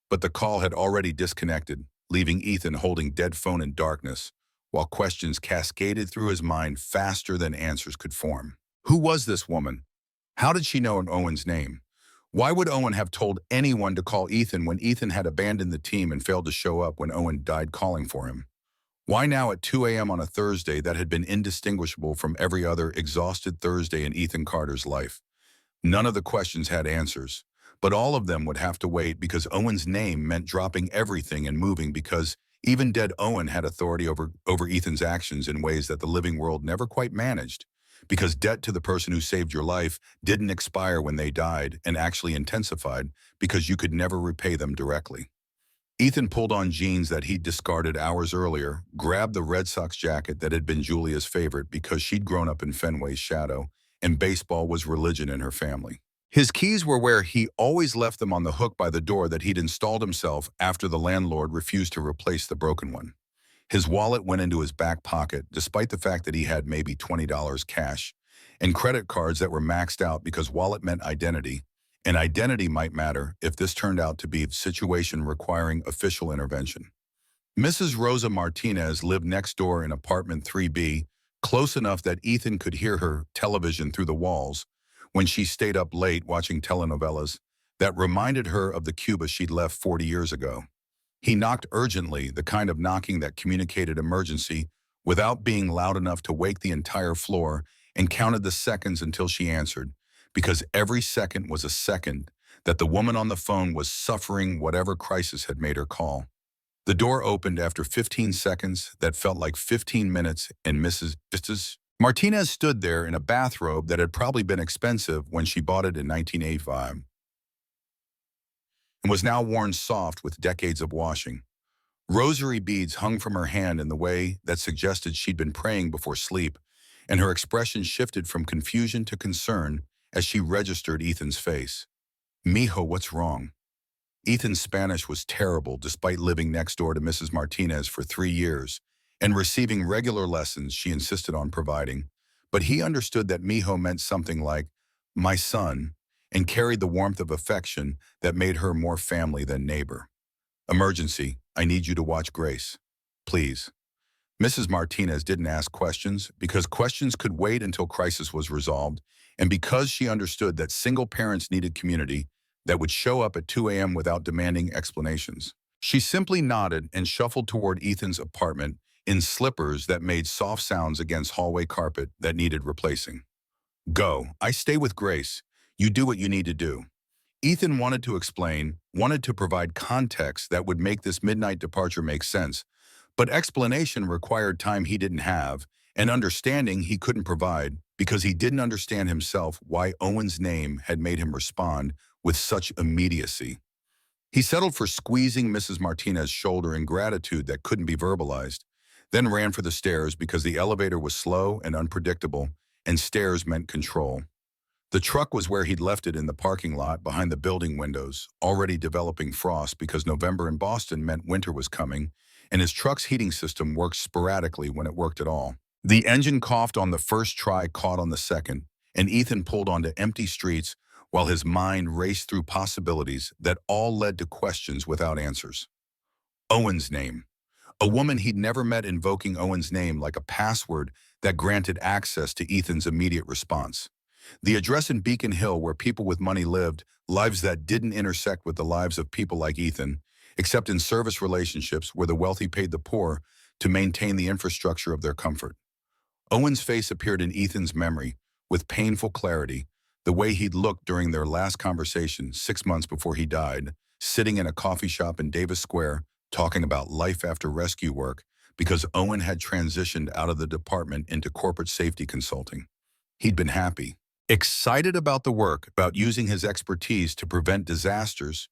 But the call had already disconnected, leaving Ethan holding dead phone in darkness, while questions cascaded through his mind faster than answers could form. Who was this woman? How did she know Owen's name? Why would Owen have told anyone to call Ethan when Ethan had abandoned the team and failed to show up when Owen died calling for him? Why now at 2 a.m. on a Thursday that had been indistinguishable from every other exhausted Thursday in Ethan Carter's life? None of the questions had answers, but all of them would have to wait, because Owen's name meant dropping everything and moving, because even dead Owen had authority over Ethan's actions in ways that the living world never quite managed, because debt to the person who saved your life didn't expire when they died and actually intensified because you could never repay them directly. Ethan pulled on jeans that he'd discarded hours earlier, grabbed the Red Sox jacket that had been Julia's favorite because she'd grown up in Fenway's shadow, and baseball was religion in her family. His keys were where he always left them, on the hook by the door that he'd installed himself after the landlord refused to replace the broken one. His wallet went into his back pocket, despite the fact that he had maybe $20 cash, and credit cards that were maxed out, because wallet meant identity, and identity might matter if this turned out to be a situation requiring official intervention. Mrs. Rosa Martinez lived next door in apartment 3B, close enough that Ethan could hear her television through the walls when she stayed up late watching telenovelas that reminded her of the Cuba she'd left 40 years ago. He knocked urgently, the kind of knocking that communicated emergency without being loud enough to wake the entire floor, and counted the seconds until she answered, because every second was a second that the woman on the phone was suffering whatever crisis had made her call. The door opened after 15 seconds that felt like 15 minutes, and Mrs. Martinez stood there in a bathrobe that had probably been expensive when she bought it in 1985, and was now worn soft with decades of washing. Rosary beads hung from her hand in the way that suggested she'd been praying before sleep, and her expression shifted from confusion to concern as she registered Ethan's face. "Mijo, what's wrong?" Ethan's Spanish was terrible, despite living next door to Mrs. Martinez for 3 years and receiving regular lessons she insisted on providing, but he understood that mijo meant something like, "my son," and carried the warmth of affection that made her more family than neighbor. "Emergency. I need you to watch Grace. Please." Mrs. Martinez didn't ask questions, because questions could wait until crisis was resolved, and because she understood that single parents needed community that would show up at 2 a.m. without demanding explanations. She simply nodded and shuffled toward Ethan's apartment in slippers that made soft sounds against hallway carpet that needed replacing. "Go. I stay with Grace. You do what you need to do." Ethan wanted to explain, wanted to provide context that would make this midnight departure make sense, but explanation required time he didn't have, and understanding he couldn't provide, because he didn't understand himself why Owen's name had made him respond with such immediacy. He settled for squeezing Mrs. Martinez's shoulder in gratitude that couldn't be verbalized, then ran for the stairs because the elevator was slow and unpredictable, and stairs meant control. The truck was where he'd left it, in the parking lot behind the building windows, already developing frost because November in Boston meant winter was coming, and his truck's heating system worked sporadically when it worked at all. The engine coughed on the first try, caught on the second, and Ethan pulled onto empty streets while his mind raced through possibilities that all led to questions without answers. Owen's name. A woman he'd never met invoking Owen's name like a password that granted access to Ethan's immediate response. The address in Beacon Hill where people with money lived, lives that didn't intersect with the lives of people like Ethan, except in service relationships where the wealthy paid the poor to maintain the infrastructure of their comfort. Owen's face appeared in Ethan's memory with painful clarity, the way he'd looked during their last conversation 6 months before he died, sitting in a coffee shop in Davis Square, talking about life after rescue work, because Owen had transitioned out of the department into corporate safety consulting. He'd been happy, excited about the work, about using his expertise to prevent disasters,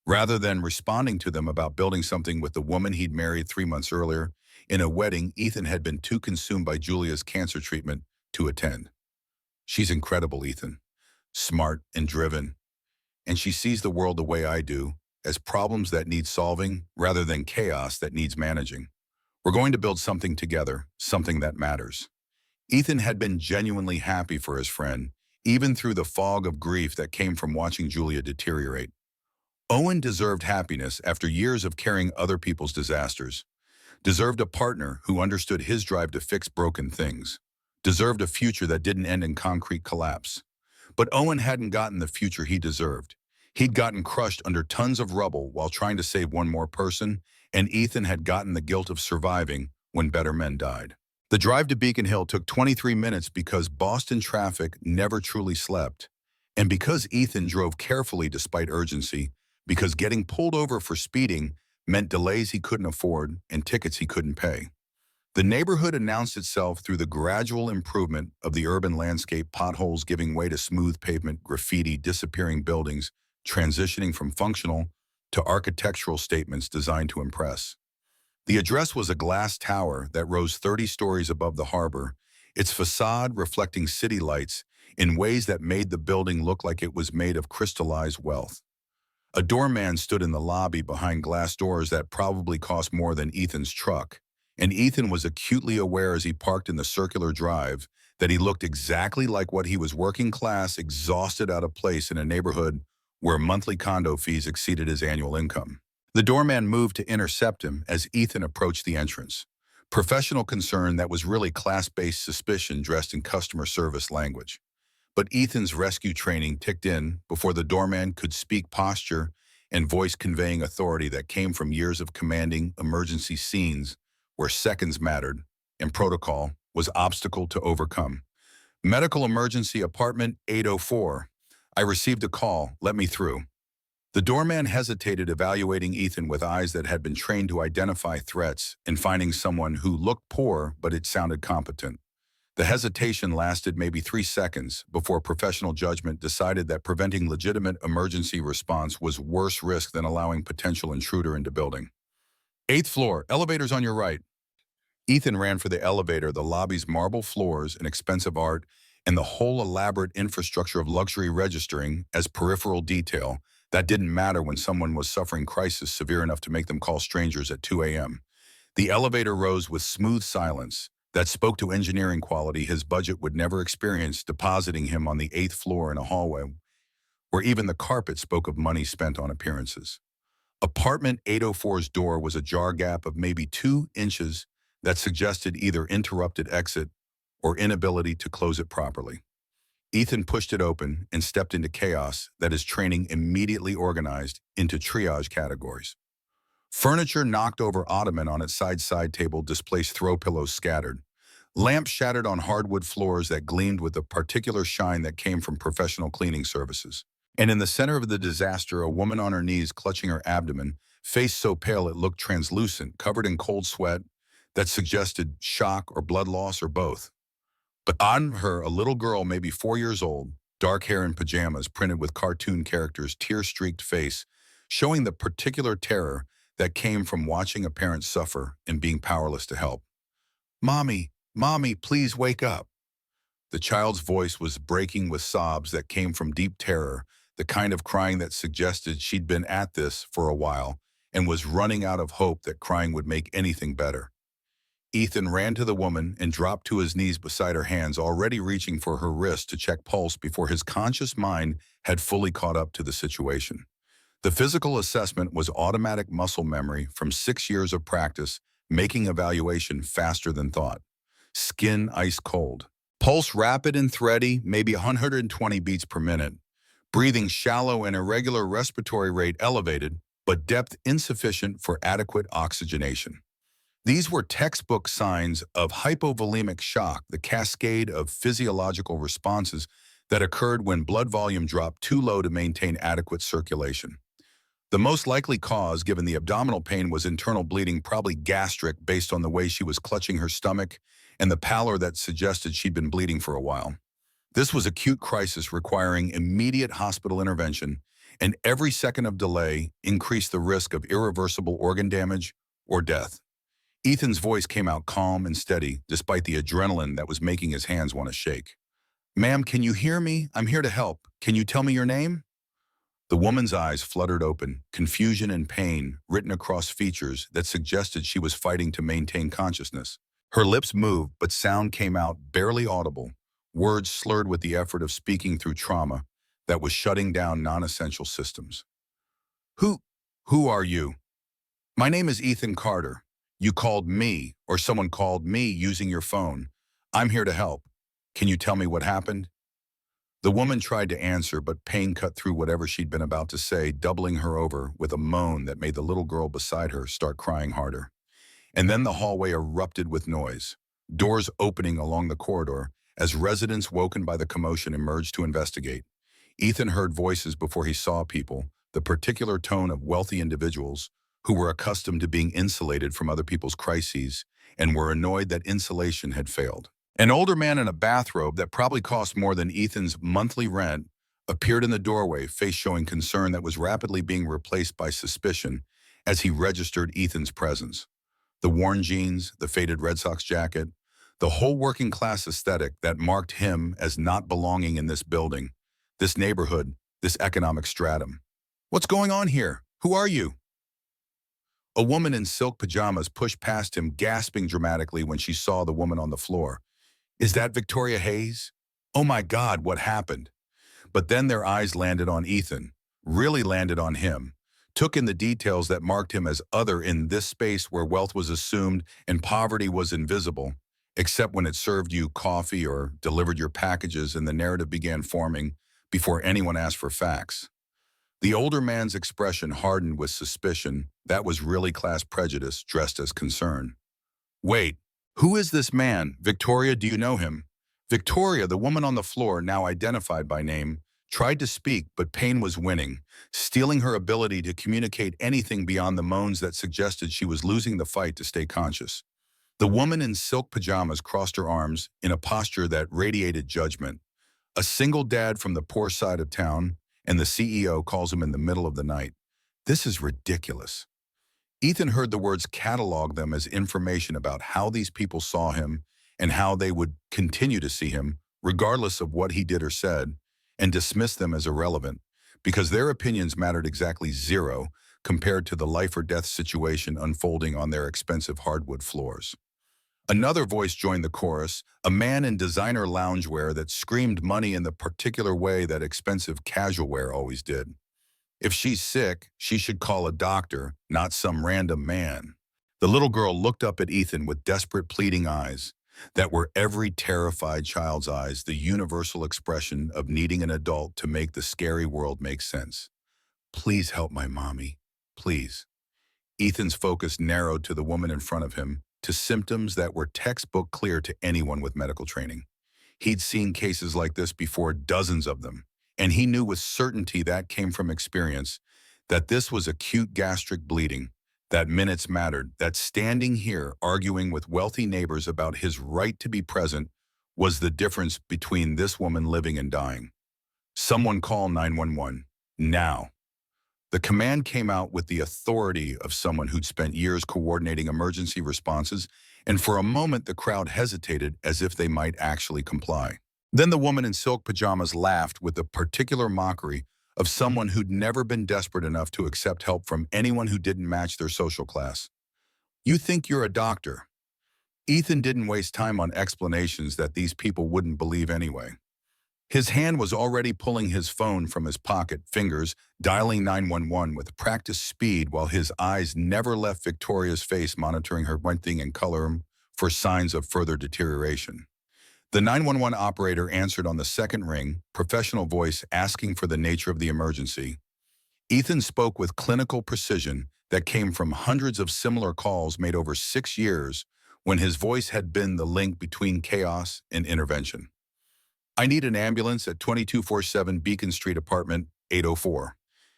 rather than responding to them about building something with the woman he'd married 3 months earlier. In a wedding, Ethan had been too consumed by Julia's cancer treatment to attend. She's incredible, Ethan. Smart and driven. And she sees the world the way I do, as problems that need solving rather than chaos that needs managing. We're going to build something together, something that matters. Ethan had been genuinely happy for his friend, even through the fog of grief that came from watching Julia deteriorate. Owen deserved happiness after years of carrying other people's disasters, deserved a partner who understood his drive to fix broken things, deserved a future that didn't end in concrete collapse. But Owen hadn't gotten the future he deserved. He'd gotten crushed under tons of rubble while trying to save one more person, and Ethan had gotten the guilt of surviving when better men died. The drive to Beacon Hill took 23 minutes because Boston traffic never truly slept, and because Ethan drove carefully despite urgency, because getting pulled over for speeding meant delays he couldn't afford and tickets he couldn't pay. The neighborhood announced itself through the gradual improvement of the urban landscape, potholes giving way to smooth pavement, graffiti, disappearing buildings, transitioning from functional to architectural statements designed to impress. The address was a glass tower that rose 30 stories above the harbor, its facade reflecting city lights in ways that made the building look like it was made of crystallized wealth. A doorman stood in the lobby behind glass doors that probably cost more than Ethan's truck, and Ethan was acutely aware as he parked in the circular drive that he looked exactly like what he was working class, exhausted out of place in a neighborhood where monthly condo fees exceeded his annual income. The doorman moved to intercept him as Ethan approached the entrance. Professional concern that was really class-based suspicion dressed in customer service language. But Ethan's rescue training ticked in before the doorman could speak, posture and voice conveying authority that came from years of commanding emergency scenes where seconds mattered and protocol was obstacle to overcome. Medical emergency apartment 804. I received a call. Let me through. The doorman hesitated, evaluating Ethan with eyes that had been trained to identify threats and finding someone who looked poor but it sounded competent. The hesitation lasted maybe 3 seconds before professional judgment decided that preventing legitimate emergency response was worse risk than allowing potential intruder into building. 8th floor, elevators on your right. Ethan ran for the elevator, the lobby's marble floors and expensive art, and the whole elaborate infrastructure of luxury registering as peripheral detail that didn't matter when someone was suffering crisis severe enough to make them call strangers at 2 a.m. The elevator rose with smooth silence that spoke to engineering quality his budget would never experience, depositing him on the 8th floor in a hallway where even the carpet spoke of money spent on appearances. Apartment 804's door was a jar gap of maybe 2 inches that suggested either interrupted exit or inability to close it properly. Ethan pushed it open and stepped into chaos that his training immediately organized into triage categories. Furniture knocked over ottoman on its side table displaced throw pillows scattered. Lamps shattered on hardwood floors that gleamed with the particular shine that came from professional cleaning services. And in the center of the disaster, a woman on her knees clutching her abdomen, face so pale it looked translucent, covered in cold sweat that suggested shock or blood loss or both. But on her, a little girl, maybe 4 years old, dark hair and pajamas printed with cartoon characters, tear-streaked face, showing the particular terror that came from watching a parent suffer and being powerless to help. "Mommy, Mommy, please wake up." The child's voice was breaking with sobs that came from deep terror, the kind of crying that suggested she'd been at this for a while and was running out of hope that crying would make anything better. Ethan ran to the woman and dropped to his knees beside her, hands already reaching for her wrist to check pulse before his conscious mind had fully caught up to the situation. The physical assessment was automatic muscle memory from 6 years of practice, making evaluation faster than thought. Skin ice cold. Pulse rapid and thready, maybe 120 beats per minute. Breathing shallow and irregular, respiratory rate elevated, but depth insufficient for adequate oxygenation. These were textbook signs of hypovolemic shock, the cascade of physiological responses that occurred when blood volume dropped too low to maintain adequate circulation. The most likely cause, given the abdominal pain, was internal bleeding, probably gastric, based on the way she was clutching her stomach and the pallor that suggested she'd been bleeding for a while. This was acute crisis requiring immediate hospital intervention, and every second of delay increased the risk of irreversible organ damage or death. Ethan's voice came out calm and steady, despite the adrenaline that was making his hands want to shake. "Ma'am, can you hear me? I'm here to help. Can you tell me your name?" The woman's eyes fluttered open, confusion and pain written across features that suggested she was fighting to maintain consciousness. Her lips moved, but sound came out barely audible, words slurred with the effort of speaking through trauma that was shutting down non-essential systems. Who, who are you? My name is Ethan Carter. You called me, or someone called me using your phone. I'm here to help. Can you tell me what happened? The woman tried to answer, but pain cut through whatever she'd been about to say, doubling her over with a moan that made the little girl beside her start crying harder. And then the hallway erupted with noise, doors opening along the corridor as residents woken by the commotion emerged to investigate. Ethan heard voices before he saw people, the particular tone of wealthy individuals who were accustomed to being insulated from other people's crises and were annoyed that insulation had failed. An older man in a bathrobe that probably cost more than Ethan's monthly rent appeared in the doorway, face showing concern that was rapidly being replaced by suspicion as he registered Ethan's presence. The worn jeans, the faded Red Sox jacket, the whole working class aesthetic that marked him as not belonging in this building, this neighborhood, this economic stratum. "What's going on here? Who are you?" A woman in silk pajamas pushed past him, gasping dramatically when she saw the woman on the floor. "Is that Victoria Hayes? Oh my God, what happened?" But then their eyes landed on Ethan, really landed on him, took in the details that marked him as other in this space where wealth was assumed and poverty was invisible, except when it served you coffee or delivered your packages and the narrative began forming before anyone asked for facts. The older man's expression hardened with suspicion. That was really class prejudice dressed as concern. "Wait, who is this man? Victoria, do you know him?" Victoria, the woman on the floor, now identified by name, tried to speak, but pain was winning, stealing her ability to communicate anything beyond the moans that suggested she was losing the fight to stay conscious. The woman in silk pajamas crossed her arms in a posture that radiated judgment. "A single dad from the poor side of town, and the CEO calls him in the middle of the night. This is ridiculous." Ethan heard the words catalog them as information about how these people saw him and how they would continue to see him, regardless of what he did or said, and dismiss them as irrelevant, because their opinions mattered exactly zero compared to the life or death situation unfolding on their expensive hardwood floors. Another voice joined the chorus, a man in designer loungewear that screamed money in the particular way that expensive casual wear always did. "If she's sick, she should call a doctor, not some random man." The little girl looked up at Ethan with desperate, pleading eyes that were every terrified child's eyes, the universal expression of needing an adult to make the scary world make sense. "Please help my mommy, please." Ethan's focus narrowed to the woman in front of him, to symptoms that were textbook clear to anyone with medical training. He'd seen cases like this before, dozens of them, and he knew with certainty that came from experience that this was acute gastric bleeding, that minutes mattered, that standing here arguing with wealthy neighbors about his right to be present was the difference between this woman living and dying. "Someone call 911, now." The command came out with the authority of someone who'd spent years coordinating emergency responses, and for a moment the crowd hesitated as if they might actually comply. Then the woman in silk pajamas laughed with the particular mockery of someone who'd never been desperate enough to accept help from anyone who didn't match their social class. "You think you're a doctor." Ethan didn't waste time on explanations that these people wouldn't believe anyway. His hand was already pulling his phone from his pocket, fingers dialing 911 with practiced speed while his eyes never left Victoria's face, monitoring her breathing and color for signs of further deterioration. The 911 operator answered on the second ring, professional voice asking for the nature of the emergency. Ethan spoke with clinical precision that came from hundreds of similar calls made over 6 years when his voice had been the link between chaos and intervention. "I need an ambulance at 2247 Beacon Street, apartment 804.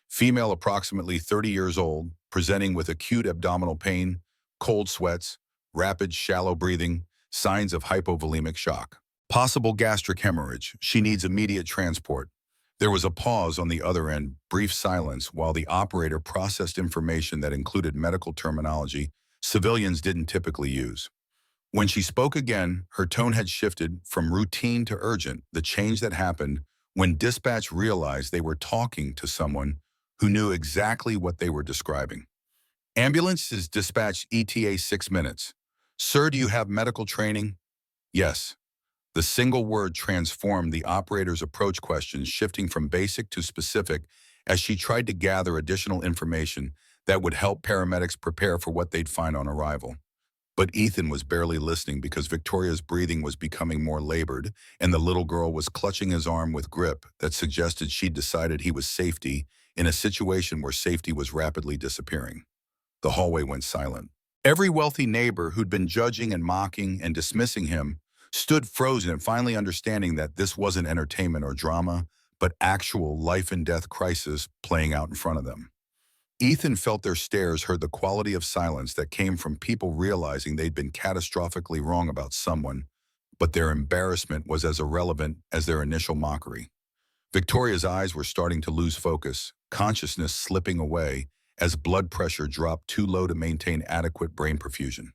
Female, approximately 30 years old, presenting with acute abdominal pain, cold sweats, rapid, shallow breathing, signs of hypovolemic shock." Possible gastric hemorrhage. She needs immediate transport. There was a pause on the other end, brief silence, while the operator processed information that included medical terminology civilians didn't typically use. When she spoke again, her tone had shifted from routine to urgent, the change that happened when dispatch realized they were talking to someone who knew exactly what they were describing. Ambulance is dispatched ETA 6 minutes. Sir, do you have medical training? Yes. The single word transformed the operator's approach questions, shifting from basic to specific as she tried to gather additional information that would help paramedics prepare for what they'd find on arrival. But Ethan was barely listening because Victoria's breathing was becoming more labored, and the little girl was clutching his arm with grip that suggested she'd decided he was safety in a situation where safety was rapidly disappearing. The hallway went silent. Every wealthy neighbor who'd been judging and mocking and dismissing him stood frozen and finally understanding that this wasn't entertainment or drama, but actual life and death crisis playing out in front of them. Ethan felt their stares, heard the quality of silence that came from people realizing they'd been catastrophically wrong about someone, but their embarrassment was as irrelevant as their initial mockery. Victoria's eyes were starting to lose focus, consciousness slipping away as blood pressure dropped too low to maintain adequate brain perfusion.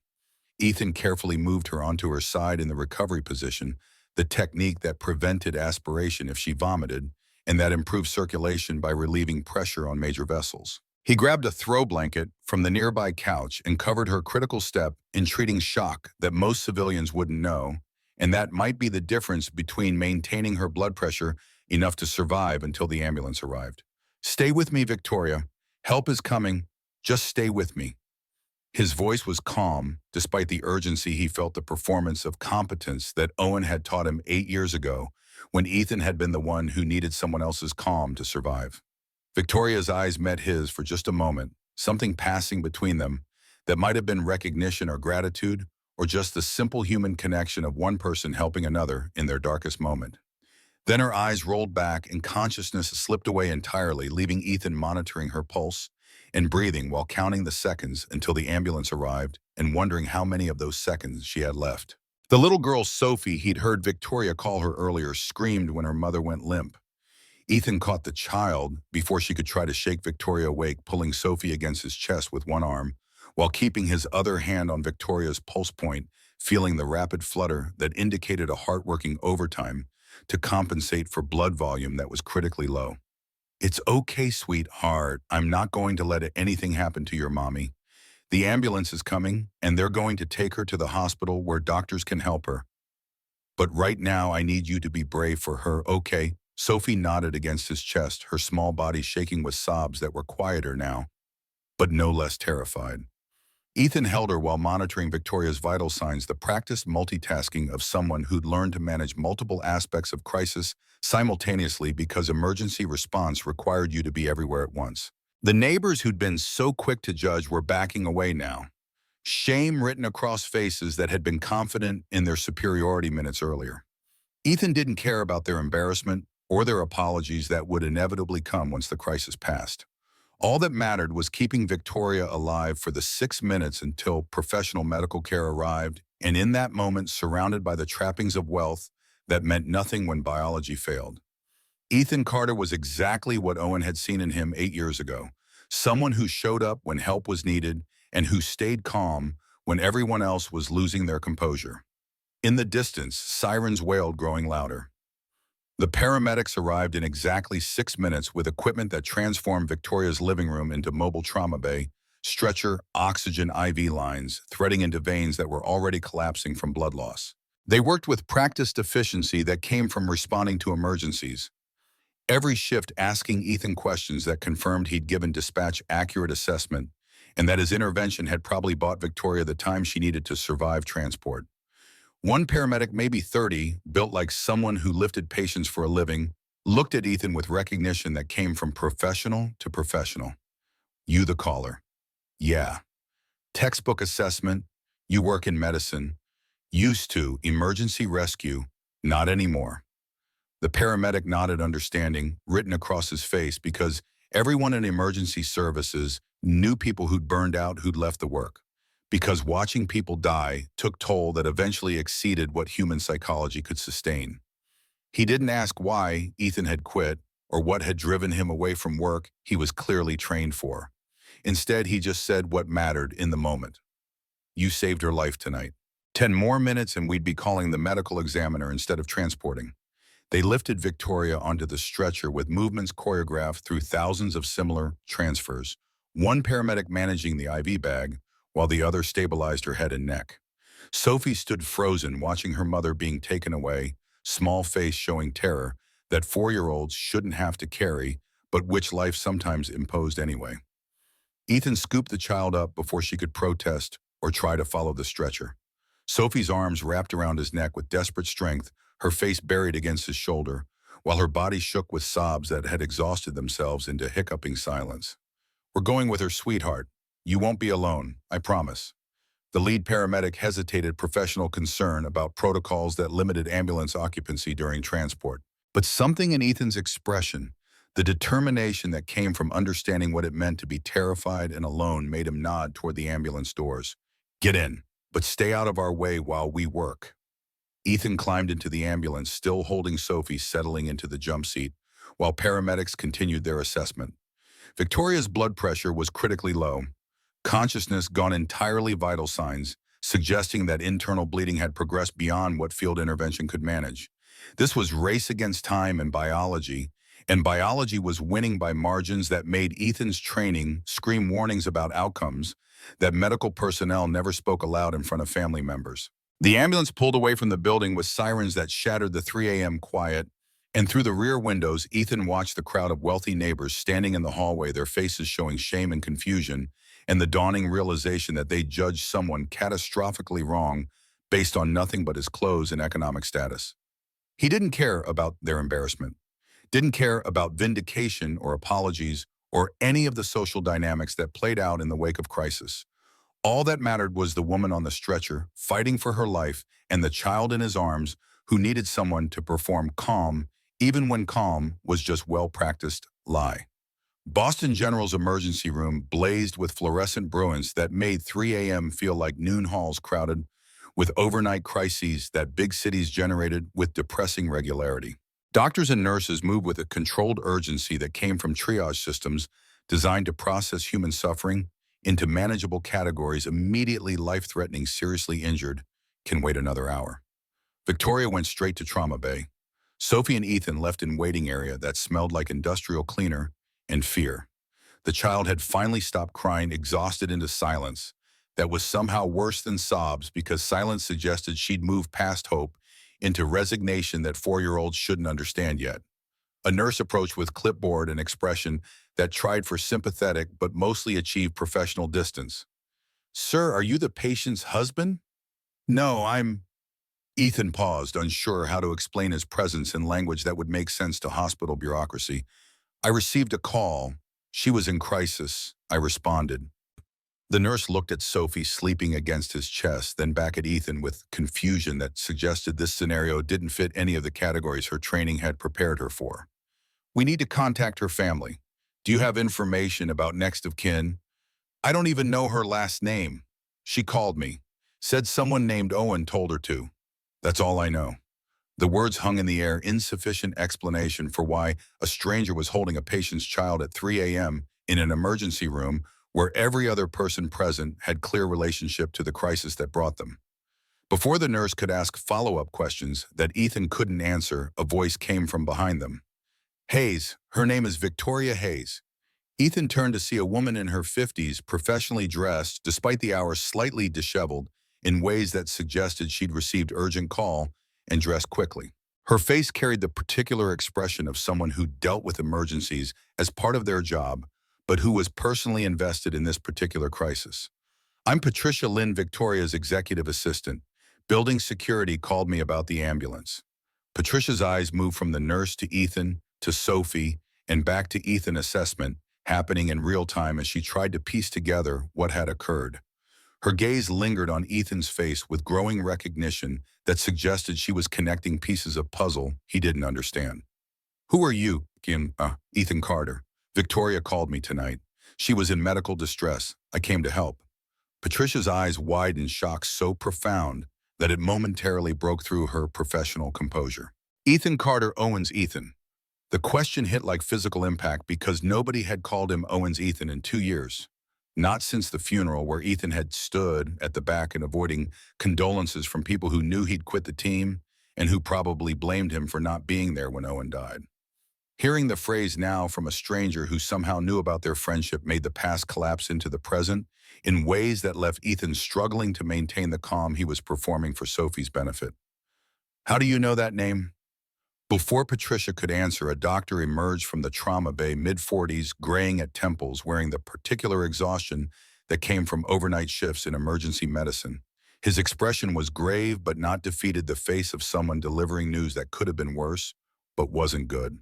Ethan carefully moved her onto her side in the recovery position, the technique that prevented aspiration if she vomited, and that improved circulation by relieving pressure on major vessels. He grabbed a throw blanket from the nearby couch and covered her critical step in treating shock that most civilians wouldn't know, and that might be the difference between maintaining her blood pressure enough to survive until the ambulance arrived. Stay with me, Victoria. Help is coming. Just stay with me. His voice was calm, despite the urgency he felt, the performance of competence that Owen had taught him 8 years ago when Ethan had been the one who needed someone else's calm to survive. Victoria's eyes met his for just a moment, something passing between them that might have been recognition or gratitude, or just the simple human connection of one person helping another in their darkest moment. Then her eyes rolled back and consciousness slipped away entirely, leaving Ethan monitoring her pulse and breathing while counting the seconds until the ambulance arrived and wondering how many of those seconds she had left. The little girl Sophie he'd heard Victoria call her earlier screamed when her mother went limp. Ethan caught the child before she could try to shake Victoria awake, pulling Sophie against his chest with one arm, while keeping his other hand on Victoria's pulse point, feeling the rapid flutter that indicated a heart working overtime to compensate for blood volume that was critically low. It's okay, sweetheart. I'm not going to let anything happen to your mommy. The ambulance is coming, and they're going to take her to the hospital where doctors can help her. But right now, I need you to be brave for her, okay? Sophie nodded against his chest, her small body shaking with sobs that were quieter now, but no less terrified. Ethan held her while monitoring Victoria's vital signs, the practiced multitasking of someone who'd learned to manage multiple aspects of crisis simultaneously because emergency response required you to be everywhere at once. The neighbors who'd been so quick to judge were backing away now, shame written across faces that had been confident in their superiority minutes earlier. Ethan didn't care about their embarrassment or their apologies that would inevitably come once the crisis passed. All that mattered was keeping Victoria alive for the 6 minutes until professional medical care arrived, and in that moment, surrounded by the trappings of wealth that meant nothing when biology failed. Ethan Carter was exactly what Owen had seen in him 8 years ago, someone who showed up when help was needed and who stayed calm when everyone else was losing their composure. In the distance, sirens wailed, growing louder. The paramedics arrived in exactly 6 minutes with equipment that transformed Victoria's living room into mobile trauma bay, stretcher, oxygen IV lines, threading into veins that were already collapsing from blood loss. They worked with practiced efficiency that came from responding to emergencies, every shift asking Ethan questions that confirmed he'd given dispatch accurate assessment and that his intervention had probably bought Victoria the time she needed to survive transport. One paramedic, maybe 30, built like someone who lifted patients for a living, looked at Ethan with recognition that came from professional to professional. You the caller. Yeah. Textbook assessment. You work in medicine. Used to emergency rescue. Not anymore. The paramedic nodded understanding, written across his face, because everyone in emergency services knew people who'd burned out, who'd left the work. because watching people die took toll that eventually exceeded what human psychology could sustain. He didn't ask why Ethan had quit or what had driven him away from work he was clearly trained for. Instead, he just said what mattered in the moment. You saved her life tonight. 10 more minutes and we'd be calling the medical examiner instead of transporting. They lifted Victoria onto the stretcher with movements choreographed through thousands of similar transfers, one paramedic managing the IV bag, while the other stabilized her head and neck. Sophie stood frozen, watching her mother being taken away, small face showing terror that 4-year-olds shouldn't have to carry, but which life sometimes imposed anyway. Ethan scooped the child up before she could protest or try to follow the stretcher. Sophie's arms wrapped around his neck with desperate strength, her face buried against his shoulder, while her body shook with sobs that had exhausted themselves into hiccuping silence. We're going with her, sweetheart. You won't be alone, I promise. The lead paramedic hesitated, professional concern about protocols that limited ambulance occupancy during transport. But something in Ethan's expression, the determination that came from understanding what it meant to be terrified and alone, made him nod toward the ambulance doors. Get in, but stay out of our way while we work. Ethan climbed into the ambulance, still holding Sophie, settling into the jump seat, while paramedics continued their assessment. Victoria's blood pressure was critically low, consciousness gone entirely, vital signs suggesting that internal bleeding had progressed beyond what field intervention could manage. This was race against time and biology was winning by margins that made Ethan's training scream warnings about outcomes that medical personnel never spoke aloud in front of family members. The ambulance pulled away from the building with sirens that shattered the 3 a.m. quiet, and through the rear windows, Ethan watched the crowd of wealthy neighbors standing in the hallway, their faces showing shame and confusion, and the dawning realization that they judged someone catastrophically wrong based on nothing but his clothes and economic status. He didn't care about their embarrassment, didn't care about vindication or apologies or any of the social dynamics that played out in the wake of crisis. All that mattered was the woman on the stretcher, fighting for her life, and the child in his arms who needed someone to perform calm, even when calm was just well-practiced lie. Boston General's emergency room blazed with fluorescent brilliance that made 3 a.m. feel like noon halls crowded with overnight crises that big cities generated with depressing regularity. Doctors and nurses moved with a controlled urgency that came from triage systems designed to process human suffering into manageable categories. Immediately life-threatening, seriously injured, can wait another hour. Victoria went straight to trauma bay. Sophie and Ethan left in waiting area that smelled like industrial cleaner and fear. The child had finally stopped crying, exhausted into silence that was somehow worse than sobs, because silence suggested she'd moved past hope into resignation that 4-year-olds shouldn't understand yet. A nurse approached with clipboard and expression that tried for sympathetic but mostly achieved professional distance. Sir, are you the patient's husband? No, I'm... Ethan paused, unsure how to explain his presence in language that would make sense to hospital bureaucracy. I received a call. She was in crisis, I responded. The nurse looked at Sophie sleeping against his chest, then back at Ethan with confusion that suggested this scenario didn't fit any of the categories her training had prepared her for. We need to contact her family. Do you have information about next of kin? I don't even know her last name. She called me. Said someone named Owen told her to. That's all I know. The words hung in the air, insufficient explanation for why a stranger was holding a patient's child at 3 a.m. in an emergency room where every other person present had clear relationship to the crisis that brought them. Before the nurse could ask follow-up questions that Ethan couldn't answer, a voice came from behind them. Hayes, her name is Victoria Hayes. Ethan turned to see a woman in her 50s, professionally dressed, despite the hour slightly disheveled, in ways that suggested she'd received urgent call and dressed quickly. Her face carried the particular expression of someone who dealt with emergencies as part of their job, but who was personally invested in this particular crisis. I'm Patricia Lynn, Victoria's executive assistant. Building security called me about the ambulance. Patricia's eyes moved from the nurse to Ethan to Sophie and back to Ethan, assessment happening in real time as she tried to piece together what had occurred. Her gaze lingered on Ethan's face with growing recognition that suggested she was connecting pieces of puzzle he didn't understand. Who are you? Ethan Carter. Victoria called me tonight. She was in medical distress. I came to help. Patricia's eyes widened in shock so profound that it momentarily broke through her professional composure. Ethan Carter Owens Ethan. The question hit like physical impact because nobody had called him Owens Ethan in 2 years. Not since the funeral where Ethan had stood at the back and avoiding condolences from people who knew he'd quit the team and who probably blamed him for not being there when Owen died. Hearing the phrase now from a stranger who somehow knew about their friendship made the past collapse into the present in ways that left Ethan struggling to maintain the calm he was performing for Sophie's benefit. How do you know that name? Before Patricia could answer, a doctor emerged from the trauma bay, mid-40s, graying at temples, wearing the particular exhaustion that came from overnight shifts in emergency medicine. His expression was grave but not defeated, the face of someone delivering news that could have been worse, but wasn't good.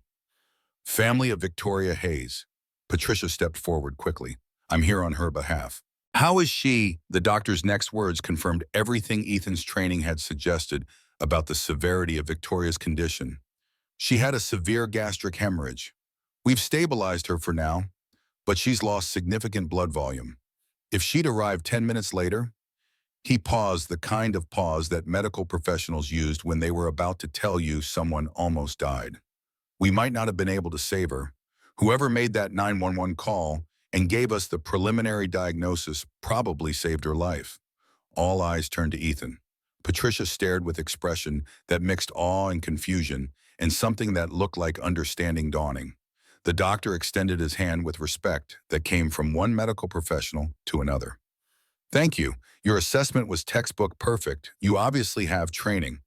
Family of Victoria Hayes. Patricia stepped forward quickly. I'm here on her behalf. How is she? The doctor's next words confirmed everything Ethan's training had suggested about the severity of Victoria's condition. She had a severe gastric hemorrhage. We've stabilized her for now, but she's lost significant blood volume. If she'd arrived 10 minutes later, he paused, the kind of pause that medical professionals used when they were about to tell you someone almost died. We might not have been able to save her. Whoever made that 911 call and gave us the preliminary diagnosis probably saved her life. All eyes turned to Ethan. Patricia stared with expression that mixed awe and confusion, and something that looked like understanding dawning. The doctor extended his hand with respect that came from one medical professional to another. Thank you. Your assessment was textbook perfect. You obviously have training.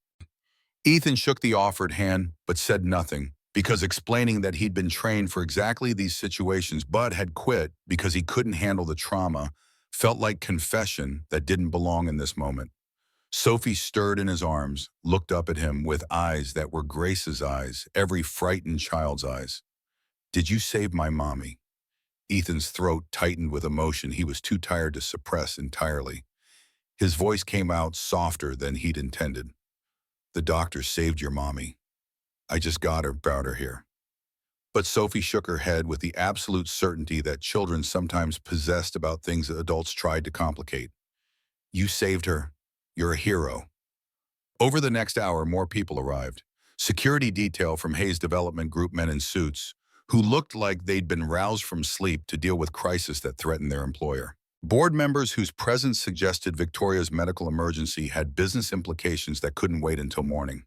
Ethan shook the offered hand but said nothing, because explaining that he'd been trained for exactly these situations but had quit because he couldn't handle the trauma felt like confession that didn't belong in this moment. Sophie stirred in his arms, looked up at him with eyes that were Grace's eyes, every frightened child's eyes. Did you save my mommy? Ethan's throat tightened with emotion he was too tired to suppress entirely. His voice came out softer than he'd intended. The doctor saved your mommy. I just got her, brought her here. But Sophie shook her head with the absolute certainty that children sometimes possessed about things that adults tried to complicate. You saved her. You're a hero. Over the next hour, more people arrived. Security detail from Hayes Development Group, men in suits, who looked like they'd been roused from sleep to deal with crisis that threatened their employer. Board members whose presence suggested Victoria's medical emergency had business implications that couldn't wait until morning.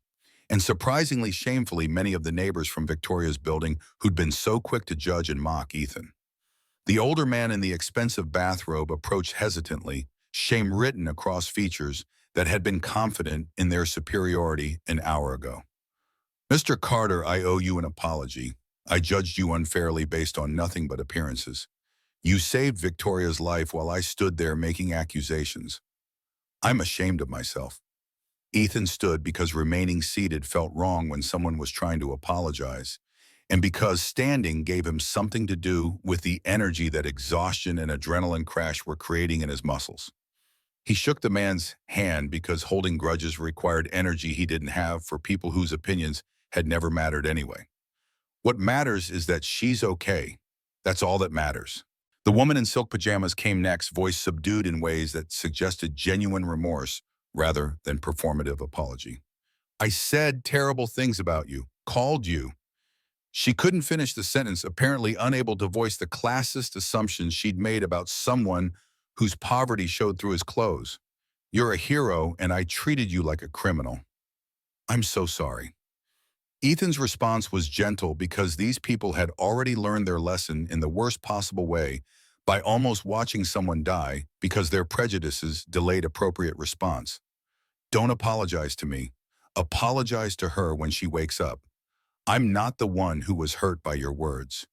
And surprisingly shamefully, many of the neighbors from Victoria's building who'd been so quick to judge and mock Ethan. The older man in the expensive bathrobe approached hesitantly, shame written across features that had been confident in their superiority an hour ago. Mr. Carter, I owe you an apology. I judged you unfairly based on nothing but appearances. You saved Victoria's life while I stood there making accusations. I'm ashamed of myself. Ethan stood because remaining seated felt wrong when someone was trying to apologize, and because standing gave him something to do with the energy that exhaustion and adrenaline crash were creating in his muscles. He shook the man's hand because holding grudges required energy he didn't have for people whose opinions had never mattered anyway. What matters is that she's okay. That's all that matters. The woman in silk pajamas came next, voice subdued in ways that suggested genuine remorse rather than performative apology. I said terrible things about you, called you. She couldn't finish the sentence, apparently unable to voice the classist assumptions she'd made about someone whose poverty showed through his clothes. You're a hero, and I treated you like a criminal. I'm so sorry. Ethan's response was gentle because these people had already learned their lesson in the worst possible way by almost watching someone die because their prejudices delayed appropriate response. Don't apologize to me. Apologize to her when she wakes up. I'm not the one who was hurt by your words.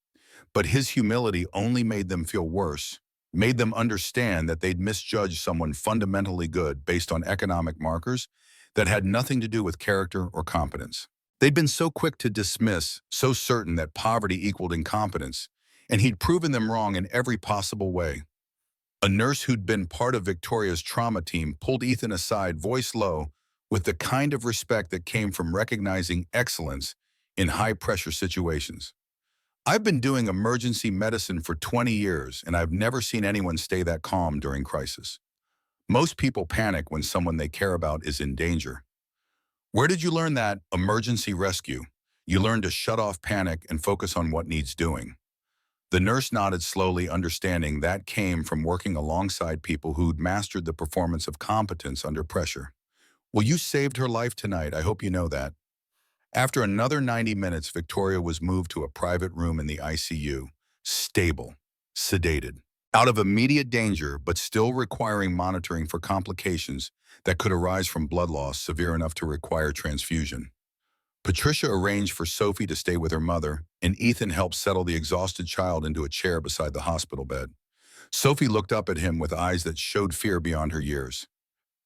But his humility only made them feel worse, made them understand that they'd misjudged someone fundamentally good based on economic markers that had nothing to do with character or competence. They'd been so quick to dismiss, so certain that poverty equaled incompetence, and he'd proven them wrong in every possible way. A nurse who'd been part of Victoria's trauma team pulled Ethan aside, voice low, with the kind of respect that came from recognizing excellence in high-pressure situations. I've been doing emergency medicine for 20 years, and I've never seen anyone stay that calm during crisis. Most people panic when someone they care about is in danger. Where did you learn that? Emergency rescue. You learn to shut off panic and focus on what needs doing. The nurse nodded slowly, understanding that came from working alongside people who'd mastered the performance of competence under pressure. Well, you saved her life tonight. I hope you know that. After another 90 minutes, Victoria was moved to a private room in the ICU, stable, sedated, out of immediate danger, but still requiring monitoring for complications that could arise from blood loss severe enough to require transfusion. Patricia arranged for Sophie to stay with her mother, and Ethan helped settle the exhausted child into a chair beside the hospital bed. Sophie looked up at him with eyes that showed fear beyond her years.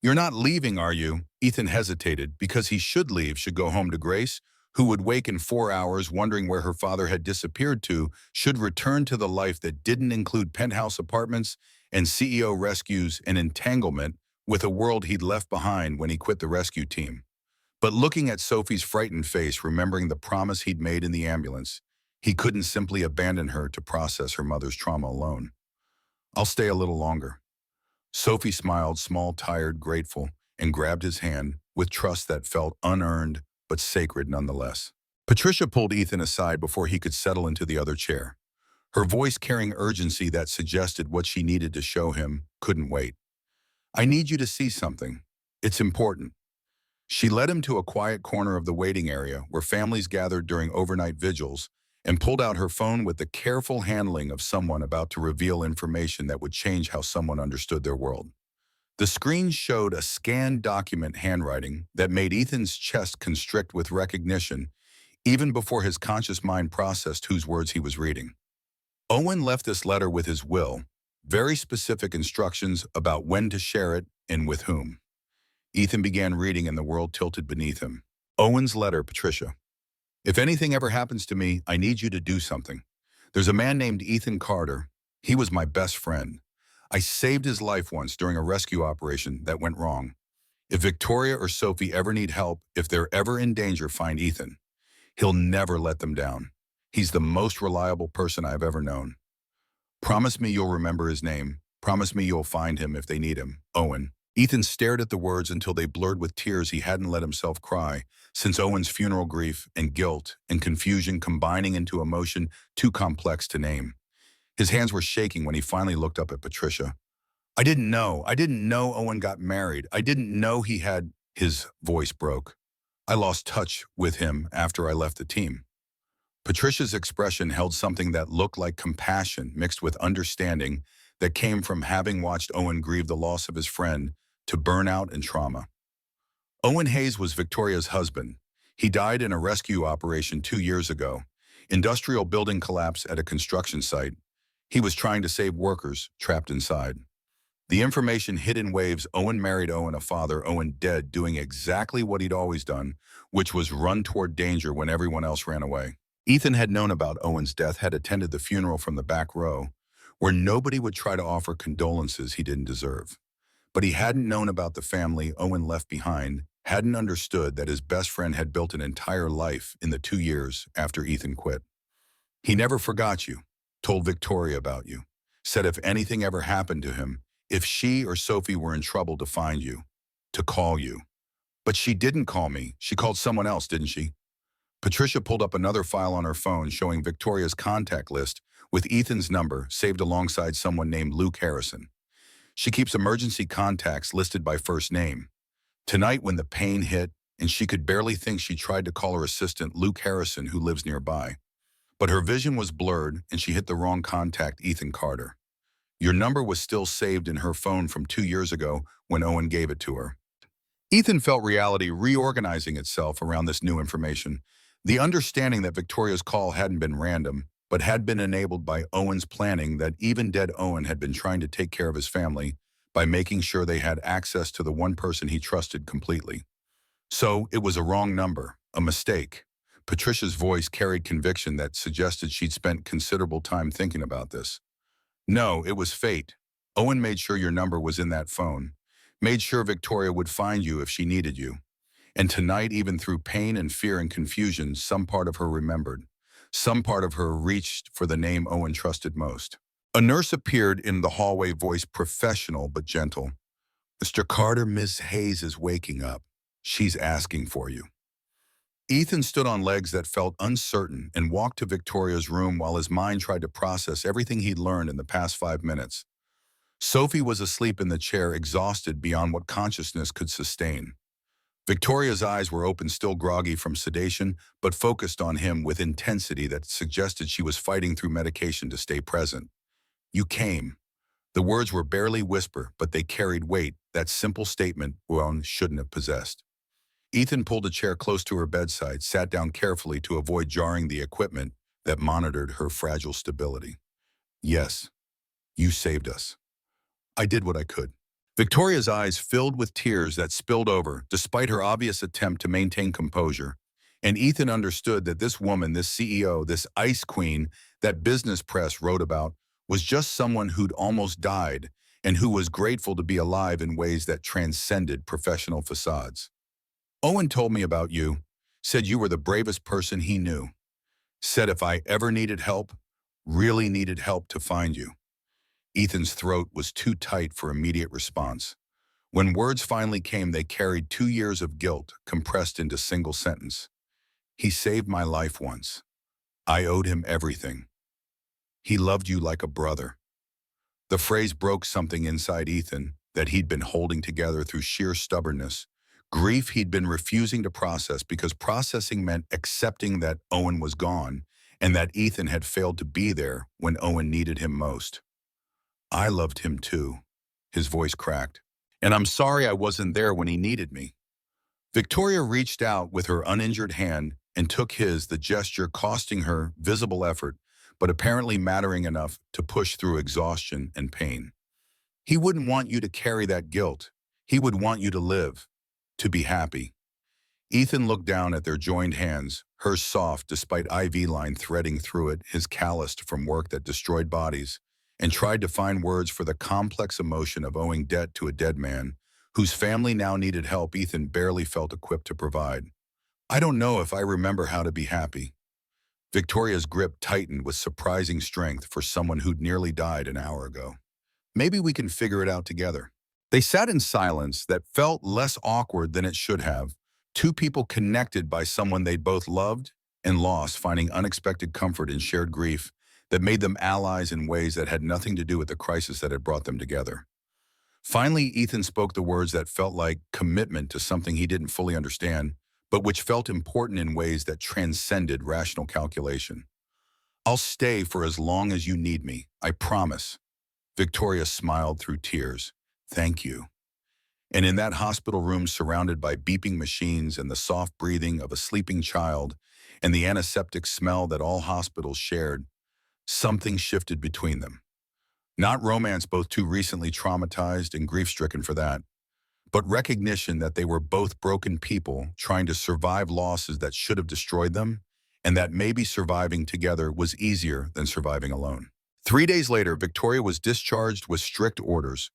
"You're not leaving, are you?" Ethan hesitated, because he should leave, should go home to Grace, who would wake in 4 hours wondering where her father had disappeared to, should return to the life that didn't include penthouse apartments and CEO rescues and entanglement with a world he'd left behind when he quit the rescue team. But looking at Sophie's frightened face, remembering the promise he'd made in the ambulance, he couldn't simply abandon her to process her mother's trauma alone. "I'll stay a little longer." Sophie smiled, small, tired, grateful, and grabbed his hand with trust that felt unearned but sacred nonetheless. Patricia pulled Ethan aside before he could settle into the other chair, her voice carrying urgency that suggested what she needed to show him couldn't wait. "I need you to see something. It's important." She led him to a quiet corner of the waiting area where families gathered during overnight vigils and pulled out her phone with the careful handling of someone about to reveal information that would change how someone understood their world. The screen showed a scanned document handwriting that made Ethan's chest constrict with recognition even before his conscious mind processed whose words he was reading. Owen left this letter with his will, very specific instructions about when to share it and with whom. Ethan began reading and the world tilted beneath him. Owen's letter, Patricia. "If anything ever happens to me, I need you to do something. There's a man named Ethan Carter. He was my best friend. I saved his life once during a rescue operation that went wrong. If Victoria or Sophie ever need help, if they're ever in danger, find Ethan. He'll never let them down. He's the most reliable person I've ever known. Promise me you'll remember his name. Promise me you'll find him if they need him. Owen." Ethan stared at the words until they blurred with tears he hadn't let himself cry, since Owen's funeral grief and guilt and confusion combining into emotion too complex to name. His hands were shaking when he finally looked up at Patricia. I didn't know Owen got married. I didn't know he had..." His voice broke. "I lost touch with him after I left the team." Patricia's expression held something that looked like compassion mixed with understanding that came from having watched Owen grieve the loss of his friend to burnout and trauma. Owen Hayes was Victoria's husband. He died in a rescue operation 2 years ago. Industrial building collapse at a construction site. He was trying to save workers trapped inside. The information hit in waves. Owen married Owen, a father, Owen dead, doing exactly what he'd always done, which was run toward danger when everyone else ran away. Ethan had known about Owen's death, had attended the funeral from the back row, where nobody would try to offer condolences he didn't deserve. But he hadn't known about the family Owen left behind, hadn't understood that his best friend had built an entire life in the 2 years after Ethan quit. "He never forgot you, told Victoria about you, said if anything ever happened to him, if she or Sophie were in trouble, to find you, to call you. But she didn't call me. She called someone else, didn't she?" Patricia pulled up another file on her phone showing Victoria's contact list with Ethan's number saved alongside someone named Luke Harrison. She keeps emergency contacts listed by first name. Tonight, when the pain hit and she could barely think, she tried to call her assistant, Luke Harrison, who lives nearby. But her vision was blurred and she hit the wrong contact, Ethan Carter. Your number was still saved in her phone from 2 years ago when Owen gave it to her. Ethan felt reality reorganizing itself around this new information. The understanding that Victoria's call hadn't been random, but had been enabled by Owen's planning, that even dead Owen had been trying to take care of his family by making sure they had access to the one person he trusted completely. So it was a wrong number, a mistake. Patricia's voice carried conviction that suggested she'd spent considerable time thinking about this. "No, it was fate. Owen made sure your number was in that phone, made sure Victoria would find you if she needed you. And tonight, even through pain and fear and confusion, some part of her remembered. Some part of her reached for the name Owen trusted most." A nurse appeared in the hallway, voice professional but gentle. Mr. Carter, Miss Hayes is waking up. She's asking for you. Ethan stood on legs that felt uncertain and walked to Victoria's room while his mind tried to process everything he'd learned in the past 5 minutes. Sophie was asleep in the chair, exhausted beyond what consciousness could sustain. Victoria's eyes were open, still groggy from sedation, but focused on him with intensity that suggested she was fighting through medication to stay present. You came. The words were barely whisper, but they carried weight that simple statement one shouldn't have possessed. Ethan pulled a chair close to her bedside, sat down carefully to avoid jarring the equipment that monitored her fragile stability. Yes, you saved us. I did what I could. Victoria's eyes filled with tears that spilled over, despite her obvious attempt to maintain composure. And Ethan understood that this woman, this CEO, this ice queen that business press wrote about, was just someone who'd almost died and who was grateful to be alive in ways that transcended professional facades. Owen told me about you, said you were the bravest person he knew, said if I ever needed help, really needed help, to find you. Ethan's throat was too tight for immediate response. When words finally came, they carried 2 years of guilt compressed into a single sentence. He saved my life once. I owed him everything. He loved you like a brother. The phrase broke something inside Ethan that he'd been holding together through sheer stubbornness, grief he'd been refusing to process because processing meant accepting that Owen was gone and that Ethan had failed to be there when Owen needed him most. I loved him too, his voice cracked, and I'm sorry I wasn't there when he needed me. Victoria reached out with her uninjured hand and took his, the gesture costing her visible effort, but apparently mattering enough to push through exhaustion and pain. He wouldn't want you to carry that guilt. He would want you to live, to be happy. Ethan looked down at their joined hands, hers soft despite IV line threading through it, his calloused from work that destroyed bodies, and tried to find words for the complex emotion of owing debt to a dead man, whose family now needed help Ethan barely felt equipped to provide. I don't know if I remember how to be happy. Victoria's grip tightened with surprising strength for someone who'd nearly died an hour ago. Maybe we can figure it out together. They sat in silence that felt less awkward than it should have, two people connected by someone they'd both loved and lost, finding unexpected comfort in shared grief that made them allies in ways that had nothing to do with the crisis that had brought them together. Finally, Ethan spoke the words that felt like commitment to something he didn't fully understand, but which felt important in ways that transcended rational calculation. I'll stay for as long as you need me, I promise. Victoria smiled through tears. Thank you. And in that hospital room surrounded by beeping machines and the soft breathing of a sleeping child and the antiseptic smell that all hospitals shared, something shifted between them. Not romance, both too recently traumatized and grief-stricken for that, but recognition that they were both broken people trying to survive losses that should have destroyed them, and that maybe surviving together was easier than surviving alone. 3 days later, Victoria was discharged with strict orders,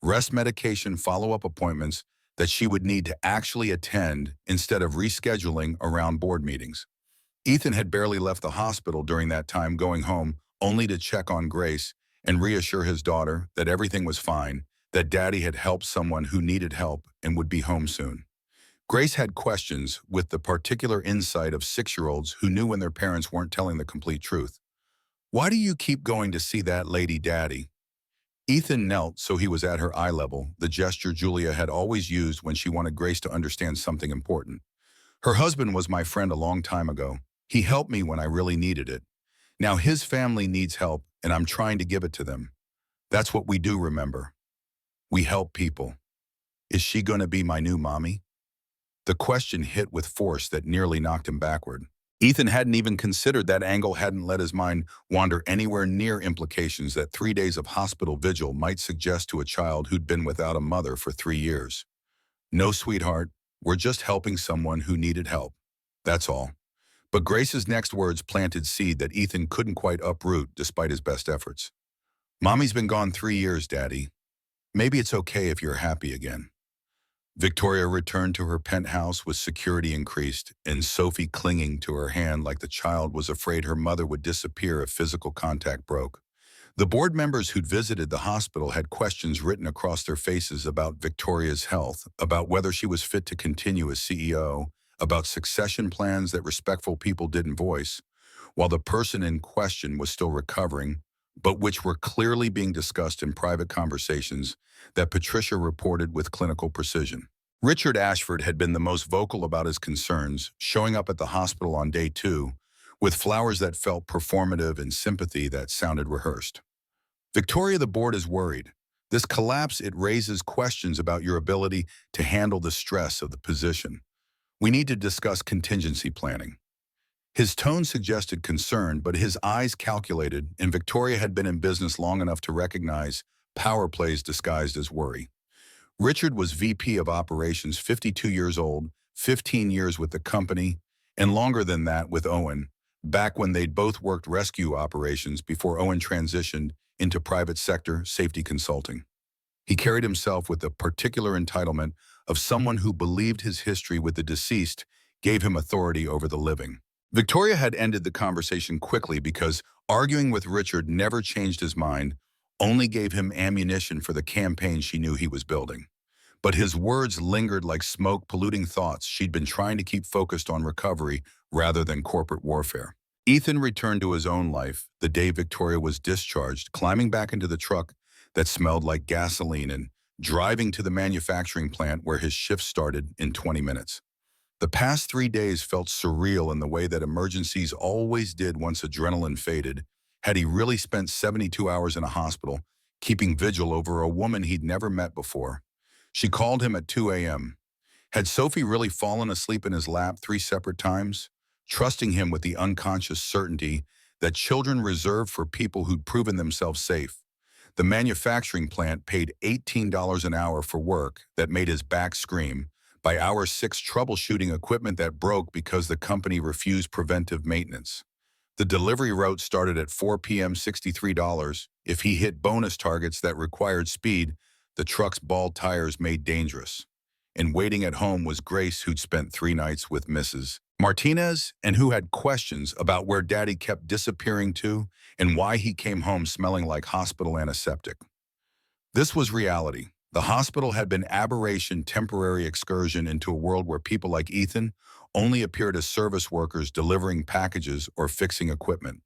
rest medication, follow-up appointments that she would need to actually attend instead of rescheduling around board meetings. Ethan had barely left the hospital during that time, going home only to check on Grace and reassure his daughter that everything was fine, that Daddy had helped someone who needed help and would be home soon. Grace had questions, with the particular insight of 6-year-olds who knew when their parents weren't telling the complete truth. Why do you keep going to see that lady, Daddy? Ethan knelt so he was at her eye level, the gesture Julia had always used when she wanted Grace to understand something important. Her husband was my friend a long time ago. He helped me when I really needed it. Now his family needs help, and I'm trying to give it to them. That's what we do, remember. We help people. Is she going to be my new mommy? The question hit with force that nearly knocked him backward. Ethan hadn't even considered that angle, hadn't let his mind wander anywhere near implications that 3 days of hospital vigil might suggest to a child who'd been without a mother for 3 years. No, sweetheart, we're just helping someone who needed help. That's all. But Grace's next words planted seed that Ethan couldn't quite uproot despite his best efforts. Mommy's been gone 3 years, Daddy. Maybe it's okay if you're happy again. Victoria returned to her penthouse with security increased and Sophie clinging to her hand like the child was afraid her mother would disappear if physical contact broke. The board members who'd visited the hospital had questions written across their faces about Victoria's health, about whether she was fit to continue as CEO, about succession plans that respectful people didn't voice, while the person in question was still recovering, but which were clearly being discussed in private conversations that Patricia reported with clinical precision. Richard Ashford had been the most vocal about his concerns, showing up at the hospital on day 2 with flowers that felt performative and sympathy that sounded rehearsed. Victoria, the board is worried. This collapse, it raises questions about your ability to handle the stress of the position. We need to discuss contingency planning. His tone suggested concern, but his eyes calculated, and Victoria had been in business long enough to recognize power plays disguised as worry. Richard was VP of Operations, 52 years old, 15 years with the company, and longer than that with Owen, back when they'd both worked rescue operations before Owen transitioned into private sector safety consulting. He carried himself with the particular entitlement of someone who believed his history with the deceased gave him authority over the living. Victoria had ended the conversation quickly because arguing with Richard never changed his mind, only gave him ammunition for the campaign she knew he was building. But his words lingered like smoke, polluting thoughts she'd been trying to keep focused on recovery rather than corporate warfare. Ethan returned to his own life the day Victoria was discharged, climbing back into the truck that smelled like gasoline and driving to the manufacturing plant where his shift started in 20 minutes. The past 3 days felt surreal in the way that emergencies always did once adrenaline faded. Had he really spent 72 hours in a hospital, keeping vigil over a woman he'd never met before? She called him at 2 a.m. Had Sophie really fallen asleep in his lap 3 separate times, trusting him with the unconscious certainty that children reserved for people who'd proven themselves safe? The manufacturing plant paid $18 an hour for work that made his back scream. By hour 6, troubleshooting equipment that broke because the company refused preventive maintenance. The delivery route started at 4 p.m., $63. If he hit bonus targets that required speed, the truck's bald tires made dangerous. And waiting at home was Grace, who'd spent 3 nights with Mrs. Martinez and who had questions about where Daddy kept disappearing to and why he came home smelling like hospital antiseptic. This was reality. The hospital had been aberration, temporary excursion into a world where people like Ethan only appeared as service workers delivering packages or fixing equipment.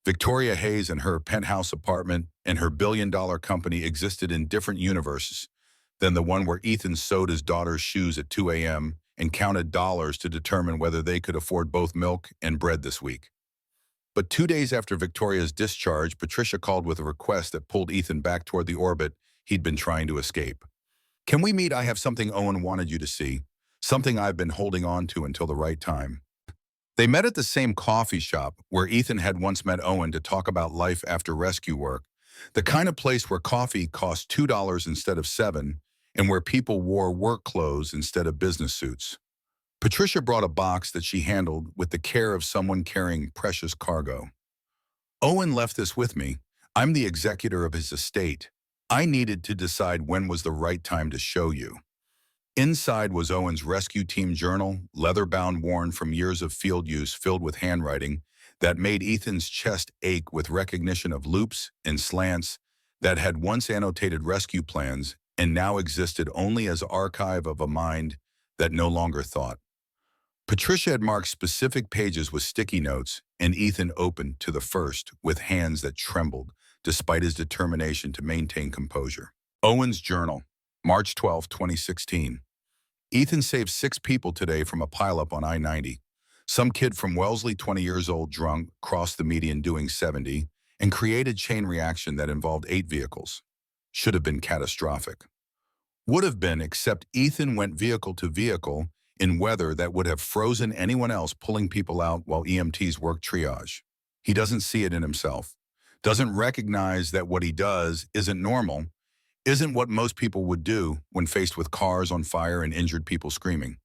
Victoria Hayes and her penthouse apartment and her billion-dollar company existed in different universes than the one where Ethan sewed his daughter's shoes at 2 a.m. and counted dollars to determine whether they could afford both milk and bread this week. But 2 days after Victoria's discharge, Patricia called with a request that pulled Ethan back toward the orbit he'd been trying to escape. "Can we meet? I have something Owen wanted you to see. Something I've been holding on to until the right time." They met at the same coffee shop where Ethan had once met Owen to talk about life after rescue work, the kind of place where coffee cost $2 instead of $7 and where people wore work clothes instead of business suits. Patricia brought a box that she handled with the care of someone carrying precious cargo. "Owen left this with me. I'm the executor of his estate. I needed to decide when was the right time to show you." Inside was Owen's rescue team journal, leather-bound, worn from years of field use, filled with handwriting that made Ethan's chest ache with recognition of loops and slants that had once annotated rescue plans and now existed only as archive of a mind that no longer thought. Patricia had marked specific pages with sticky notes, and Ethan opened to the first with hands that trembled despite his determination to maintain composure. Owen's journal, March 12, 2016. "Ethan saved 6 people today from a pileup on I-90. Some kid from Wellesley, 20 years old, drunk, crossed the median doing 70, and created chain reaction that involved 8 vehicles. Should have been catastrophic. Would have been, except Ethan went vehicle to vehicle in weather that would have frozen anyone else pulling people out while EMTs worked triage. He doesn't see it in himself. Doesn't recognize that what he does isn't normal, isn't what most people would do when faced with cars on fire and injured people screaming.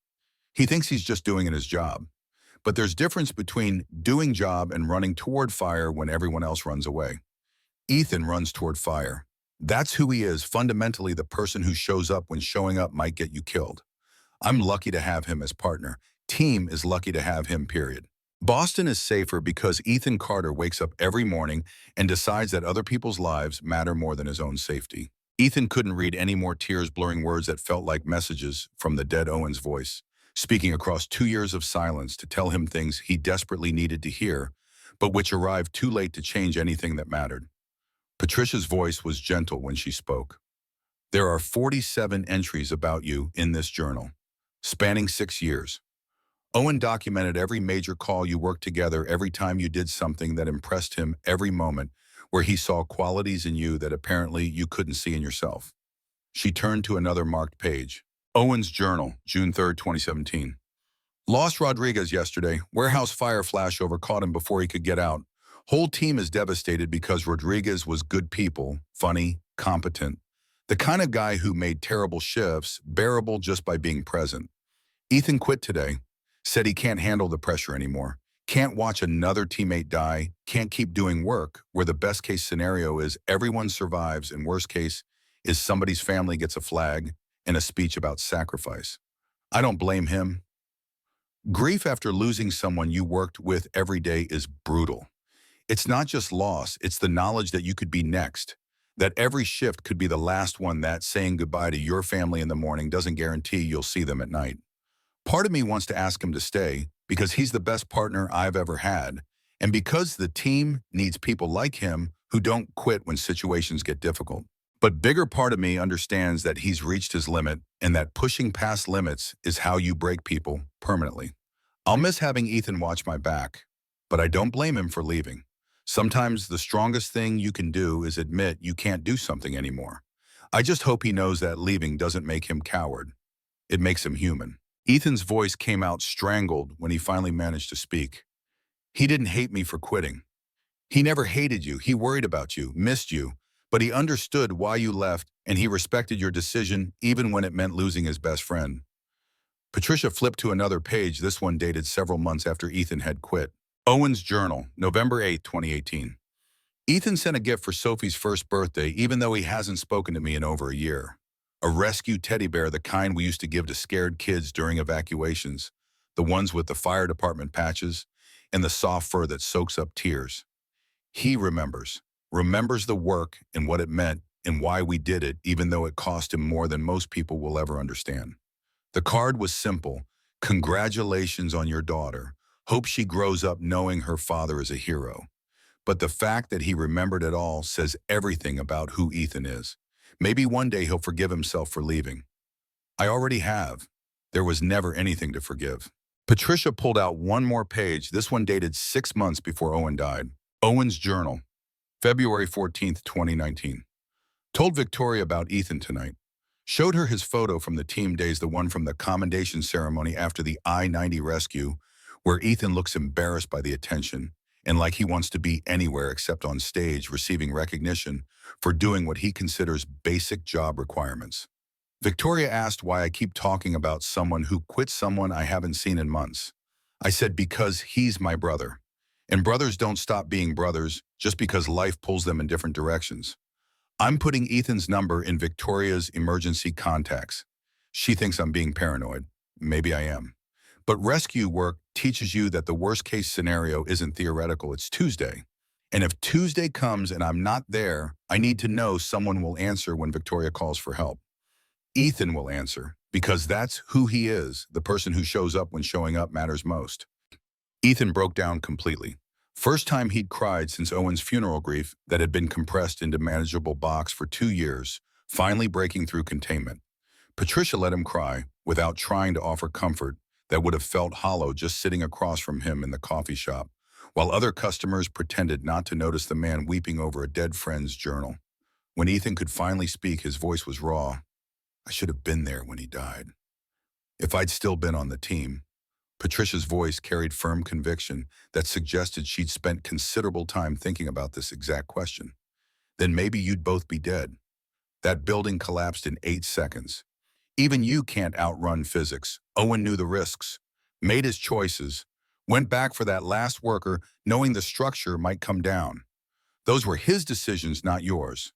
He thinks he's just doing his job. But there's difference between doing job and running toward fire when everyone else runs away. Ethan runs toward fire. That's who he is, fundamentally the person who shows up when showing up might get you killed. I'm lucky to have him as partner. Team is lucky to have him, period. Boston is safer because Ethan Carter wakes up every morning and decides that other people's lives matter more than his own safety. Ethan couldn't read any more tears blurring words that felt like messages from the dead Owen's voice, speaking across 2 years of silence to tell him things he desperately needed to hear, but which arrived too late to change anything that mattered. Patricia's voice was gentle when she spoke. There are 47 entries about you in this journal, spanning 6 years. Owen documented every major call you worked together, every time you did something that impressed him, every moment where he saw qualities in you that apparently you couldn't see in yourself. She turned to another marked page. Owen's journal, June 3rd, 2017. Lost Rodriguez yesterday. Warehouse fire flashover caught him before he could get out. Whole team is devastated because Rodriguez was good people, funny, competent. The kind of guy who made terrible shifts bearable just by being present. Ethan quit today. Said he can't handle the pressure anymore. Can't watch another teammate die. Can't keep doing work where the best case scenario is everyone survives and worst case is somebody's family gets a flag and a speech about sacrifice. I don't blame him. Grief after losing someone you worked with every day is brutal. It's not just loss, it's the knowledge that you could be next. That every shift could be the last one, that saying goodbye to your family in the morning doesn't guarantee you'll see them at night. Part of me wants to ask him to stay because he's the best partner I've ever had, and because the team needs people like him who don't quit when situations get difficult. But bigger part of me understands that he's reached his limit and that pushing past limits is how you break people permanently. I'll miss having Ethan watch my back, but I don't blame him for leaving. Sometimes the strongest thing you can do is admit you can't do something anymore. I just hope he knows that leaving doesn't make him coward. It makes him human. Ethan's voice came out strangled when he finally managed to speak. He didn't hate me for quitting. He never hated you. He worried about you, missed you, but he understood why you left and he respected your decision even when it meant losing his best friend. Patricia flipped to another page, this one dated several months after Ethan had quit. Owen's journal, November 8, 2018. Ethan sent a gift for Sophie's first birthday even though he hasn't spoken to me in over a year. A rescue teddy bear, the kind we used to give to scared kids during evacuations, the ones with the fire department patches and the soft fur that soaks up tears. He remembers the work and what it meant and why we did it, even though it cost him more than most people will ever understand. The card was simple. Congratulations on your daughter. Hope she grows up knowing her father is a hero. But the fact that he remembered it all says everything about who Ethan is. Maybe one day he'll forgive himself for leaving. I already have. There was never anything to forgive. Patricia pulled out one more page, this one dated 6 months before Owen died. Owen's journal, February 14th, 2019. Told Victoria about Ethan tonight. Showed her his photo from the team days, the one from the commendation ceremony after the I-90 rescue, where Ethan looks embarrassed by the attention and like he wants to be anywhere except on stage receiving recognition for doing what he considers basic job requirements. Victoria asked why I keep talking about someone who quit someone I haven't seen in months. I said because he's my brother. And brothers don't stop being brothers just because life pulls them in different directions. I'm putting Ethan's number in Victoria's emergency contacts. She thinks I'm being paranoid. Maybe I am. But rescue work teaches you that the worst case scenario isn't theoretical, it's Tuesday. And if Tuesday comes and I'm not there, I need to know someone will answer when Victoria calls for help. Ethan will answer, because that's who he is, the person who shows up when showing up matters most. Ethan broke down completely. First time he'd cried since Owen's funeral grief that had been compressed into manageable box for 2 years, finally breaking through containment. Patricia let him cry without trying to offer comfort that would have felt hollow just sitting across from him in the coffee shop, while other customers pretended not to notice the man weeping over a dead friend's journal. When Ethan could finally speak, his voice was raw. I should have been there when he died. If I'd still been on the team. Patricia's voice carried firm conviction that suggested she'd spent considerable time thinking about this exact question. Then maybe you'd both be dead. That building collapsed in 8 seconds. Even you can't outrun physics. Owen knew the risks, made his choices, went back for that last worker knowing the structure might come down. Those were his decisions, not yours.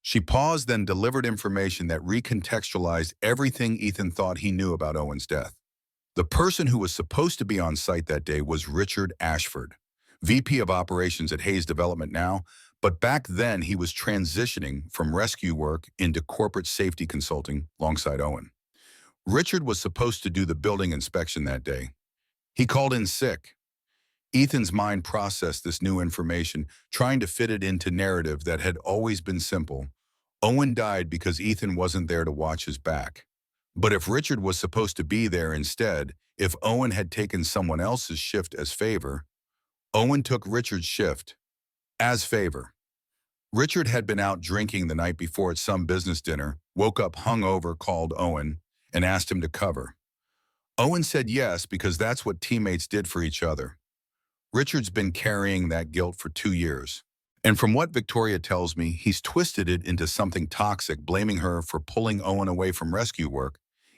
She paused, then delivered information that recontextualized everything Ethan thought he knew about Owen's death. The person who was supposed to be on site that day was Richard Ashford, VP of Operations at Hayes Development now, but back then he was transitioning from rescue work into corporate safety consulting alongside Owen. Richard was supposed to do the building inspection that day. He called in sick. Ethan's mind processed this new information, trying to fit it into narrative that had always been simple. Owen died because Ethan wasn't there to watch his back. But if Richard was supposed to be there instead, if Owen had taken someone else's shift as favor, Owen took Richard's shift as favor. Richard had been out drinking the night before at some business dinner, woke up hungover, called Owen, and asked him to cover. Owen said yes because that's what teammates did for each other. Richard's been carrying that guilt for 2 years. And from what Victoria tells me, he's twisted it into something toxic, blaming her for pulling Owen away from rescue work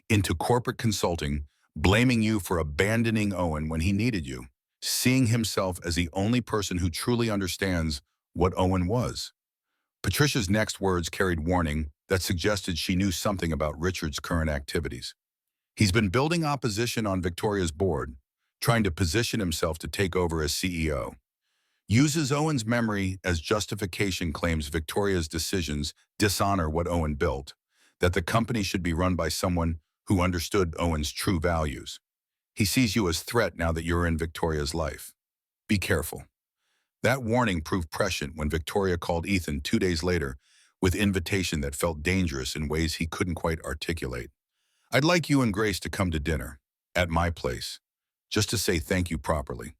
into corporate consulting, blaming you for abandoning Owen when he needed you, seeing himself as the only person who truly understands what Owen was. Patricia's next words carried warning that suggested she knew something about Richard's current activities. He's been building opposition on Victoria's board, trying to position himself to take over as CEO. Uses Owen's memory as justification, claims Victoria's decisions dishonor what Owen built, that the company should be run by someone who understood Owen's true values. He sees you as threat now that you're in Victoria's life. Be careful. That warning proved prescient when Victoria called Ethan 2 days later with invitation that felt dangerous in ways he couldn't quite articulate. I'd like you and Grace to come to dinner, at my place, just to say thank you properly.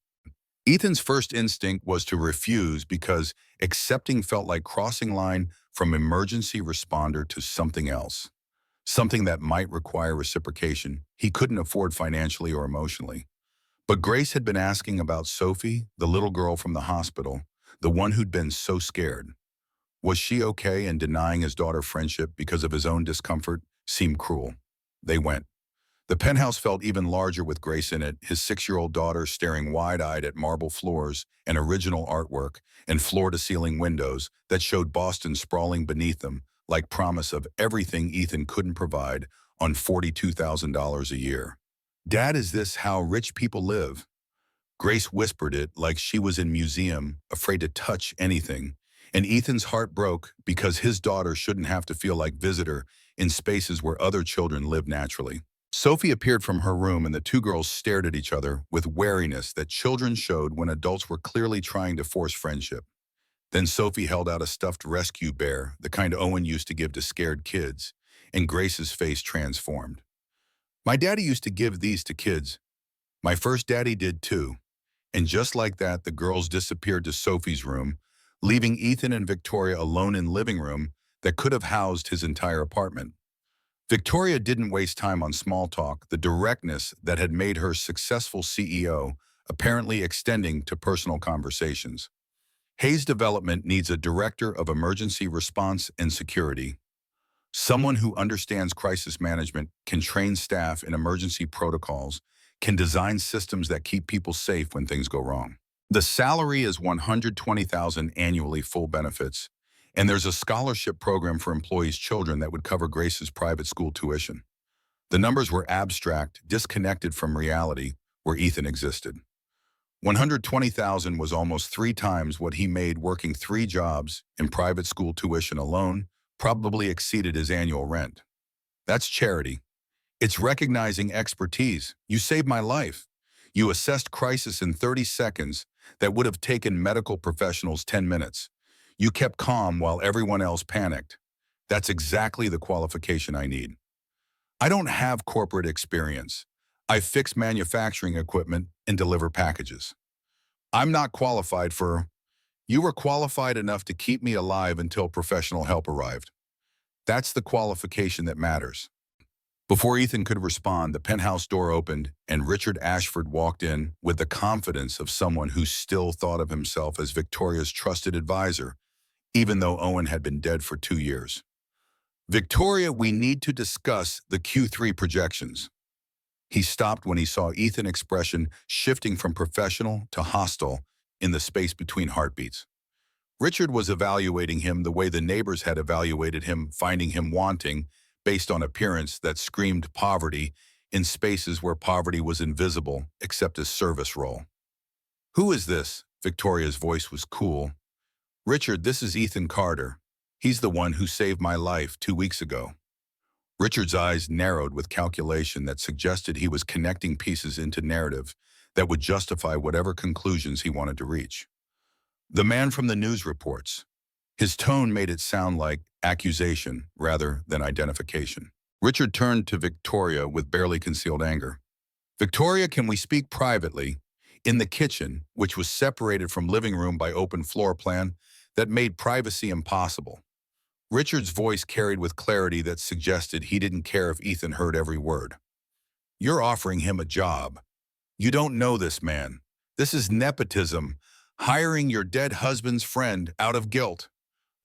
Ethan's first instinct was to refuse because accepting felt like crossing line from emergency responder to something else, something that might require reciprocation he couldn't afford financially or emotionally. But Grace had been asking about Sophie, the little girl from the hospital, the one who'd been so scared. Was she okay, and denying his daughter friendship because of his own discomfort seemed cruel. They went. The penthouse felt even larger with Grace in it, his 6-year-old daughter staring wide-eyed at marble floors and original artwork and floor-to-ceiling windows that showed Boston sprawling beneath them, like promise of everything Ethan couldn't provide on $42,000 a year. Dad, is this how rich people live? Grace whispered it like she was in museum, afraid to touch anything, and Ethan's heart broke because his daughter shouldn't have to feel like visitor in spaces where other children live naturally. Sophie appeared from her room, and the two girls stared at each other with wariness that children showed when adults were clearly trying to force friendship. Then Sophie held out a stuffed rescue bear, the kind Owen used to give to scared kids, and Grace's face transformed. My daddy used to give these to kids. My first daddy did too. And just like that, the girls disappeared to Sophie's room, leaving Ethan and Victoria alone in living room that could have housed his entire apartment. Victoria didn't waste time on small talk, the directness that had made her successful CEO apparently extending to personal conversations. Hayes Development needs a director of emergency response and security, someone who understands crisis management, can train staff in emergency protocols, can design systems that keep people safe when things go wrong. The salary is $120,000 annually, full benefits, and there's a scholarship program for employees' children that would cover Grace's private school tuition. The numbers were abstract, disconnected from reality where Ethan existed. $120,000 was almost 3 times what he made working 3 jobs, in private school tuition alone probably exceeded his annual rent. That's charity. It's recognizing expertise. You saved my life. You assessed crisis in 30 seconds that would have taken medical professionals 10 minutes. You kept calm while everyone else panicked. That's exactly the qualification I need. I don't have corporate experience. I fix manufacturing equipment and deliver packages. I'm not qualified for... You were qualified enough to keep me alive until professional help arrived. That's the qualification that matters. Before Ethan could respond, the penthouse door opened and Richard Ashford walked in with the confidence of someone who still thought of himself as Victoria's trusted advisor, even though Owen had been dead for 2 years. Victoria, we need to discuss the Q3 projections. He stopped when he saw Ethan's expression shifting from professional to hostile in the space between heartbeats. Richard was evaluating him the way the neighbors had evaluated him, finding him wanting based on appearance that screamed poverty in spaces where poverty was invisible except as service role. "Who is this?" Victoria's voice was cool. "Richard, this is Ethan Carter. He's the one who saved my life 2 weeks ago." Richard's eyes narrowed with calculation that suggested he was connecting pieces into narrative that would justify whatever conclusions he wanted to reach. "The man from the news reports." His tone made it sound like accusation rather than identification. Richard turned to Victoria with barely concealed anger. "Victoria, can we speak privately?" In the kitchen, which was separated from living room by open floor plan that made privacy impossible. Richard's voice carried with clarity that suggested he didn't care if Ethan heard every word. "You're offering him a job. You don't know this man. This is nepotism, hiring your dead husband's friend out of guilt.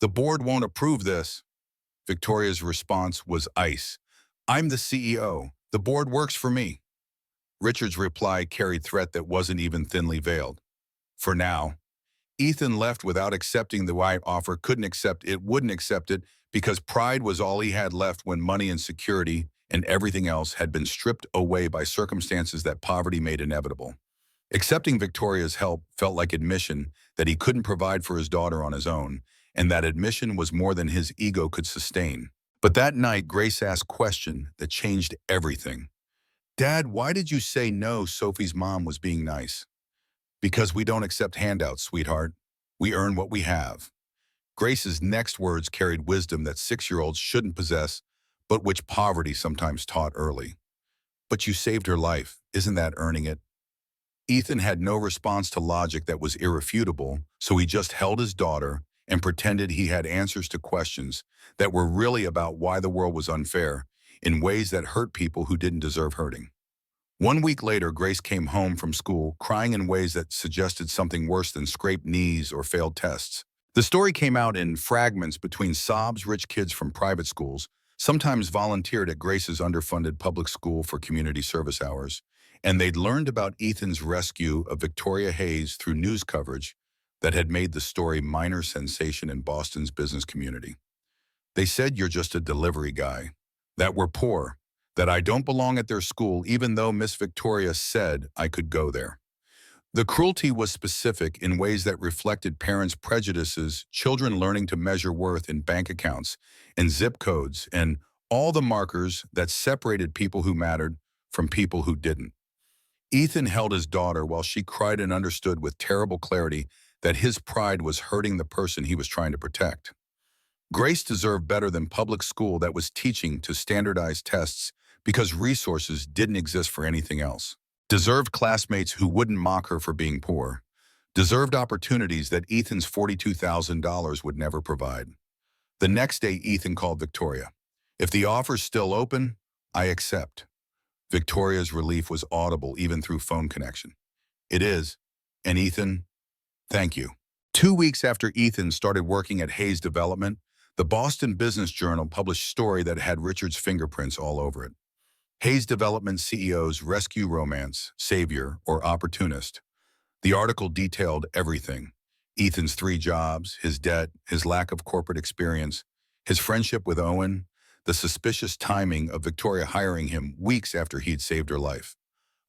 The board won't approve this." Victoria's response was ice. "I'm the CEO. The board works for me." Richard's reply carried threat that wasn't even thinly veiled. For now, Ethan left without accepting the right offer, wouldn't accept it because pride was all he had left when money and security and everything else had been stripped away by circumstances that poverty made inevitable. Accepting Victoria's help felt like admission that he couldn't provide for his daughter on his own, and that admission was more than his ego could sustain. But that night, Grace asked a question that changed everything. "Dad, why did you say no?" Sophie's mom was being nice. "Because we don't accept handouts, sweetheart. We earn what we have." Grace's next words carried wisdom that 6-year-olds shouldn't possess, but which poverty sometimes taught early. "But you saved her life. Isn't that earning it?" Ethan had no response to logic that was irrefutable, so he just held his daughter and pretended he had answers to questions that were really about why the world was unfair, in ways that hurt people who didn't deserve hurting. 1 week later, Grace came home from school crying in ways that suggested something worse than scraped knees or failed tests. The story came out in fragments between sobs. Rich kids from private schools sometimes volunteered at Grace's underfunded public school for community service hours, and they'd learned about Ethan's rescue of Victoria Hayes through news coverage that had made the story minor sensation in Boston's business community. They said, "You're just a delivery guy," that we're poor, that I don't belong at their school even though Miss Victoria said I could go there. The cruelty was specific in ways that reflected parents' prejudices, children learning to measure worth in bank accounts and zip codes, and all the markers that separated people who mattered from people who didn't. Ethan held his daughter while she cried and understood with terrible clarity that his pride was hurting the person he was trying to protect. Grace deserved better than public school that was teaching to standardized tests because resources didn't exist for anything else. Deserved classmates who wouldn't mock her for being poor. Deserved opportunities that Ethan's $42,000 would never provide. The next day, Ethan called Victoria. "If the offer's still open, I accept." Victoria's relief was audible even through phone connection. "It is. And Ethan, thank you." 2 weeks after Ethan started working at Hayes Development, the Boston Business Journal published a story that had Richard's fingerprints all over it. Hayes Development CEO's rescue romance, savior, or opportunist. The article detailed everything. Ethan's 3 jobs, his debt, his lack of corporate experience, his friendship with Owen, the suspicious timing of Victoria hiring him weeks after he'd saved her life.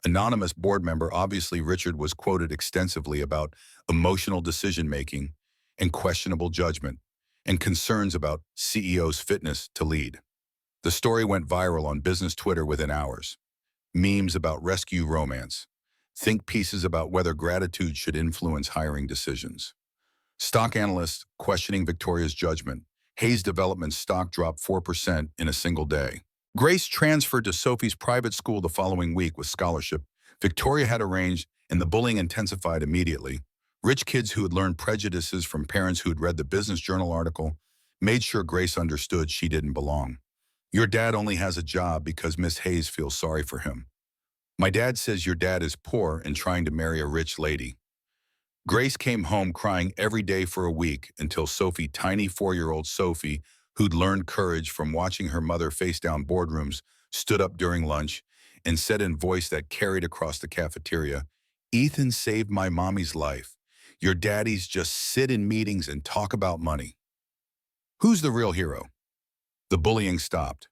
Anonymous board member, obviously Richard, was quoted extensively about emotional decision-making and questionable judgment, and concerns about CEO's fitness to lead. The story went viral on business Twitter within hours. Memes about rescue romance. Think pieces about whether gratitude should influence hiring decisions. Stock analysts questioning Victoria's judgment. Hayes Development stock dropped 4% in a single day. Grace transferred to Sophie's private school the following week with scholarship Victoria had arranged, and the bullying intensified immediately. Rich kids who had learned prejudices from parents who had read the Business Journal article made sure Grace understood she didn't belong. "Your dad only has a job because Miss Hayes feels sorry for him. My dad says your dad is poor and trying to marry a rich lady." Grace came home crying every day for a week until Sophie, tiny 4-year-old Sophie, who'd learned courage from watching her mother face down boardrooms, stood up during lunch and said in voice that carried across the cafeteria, "Ethan saved my mommy's life. Your daddies just sit in meetings and talk about money." Who's the real hero? The bullying stopped,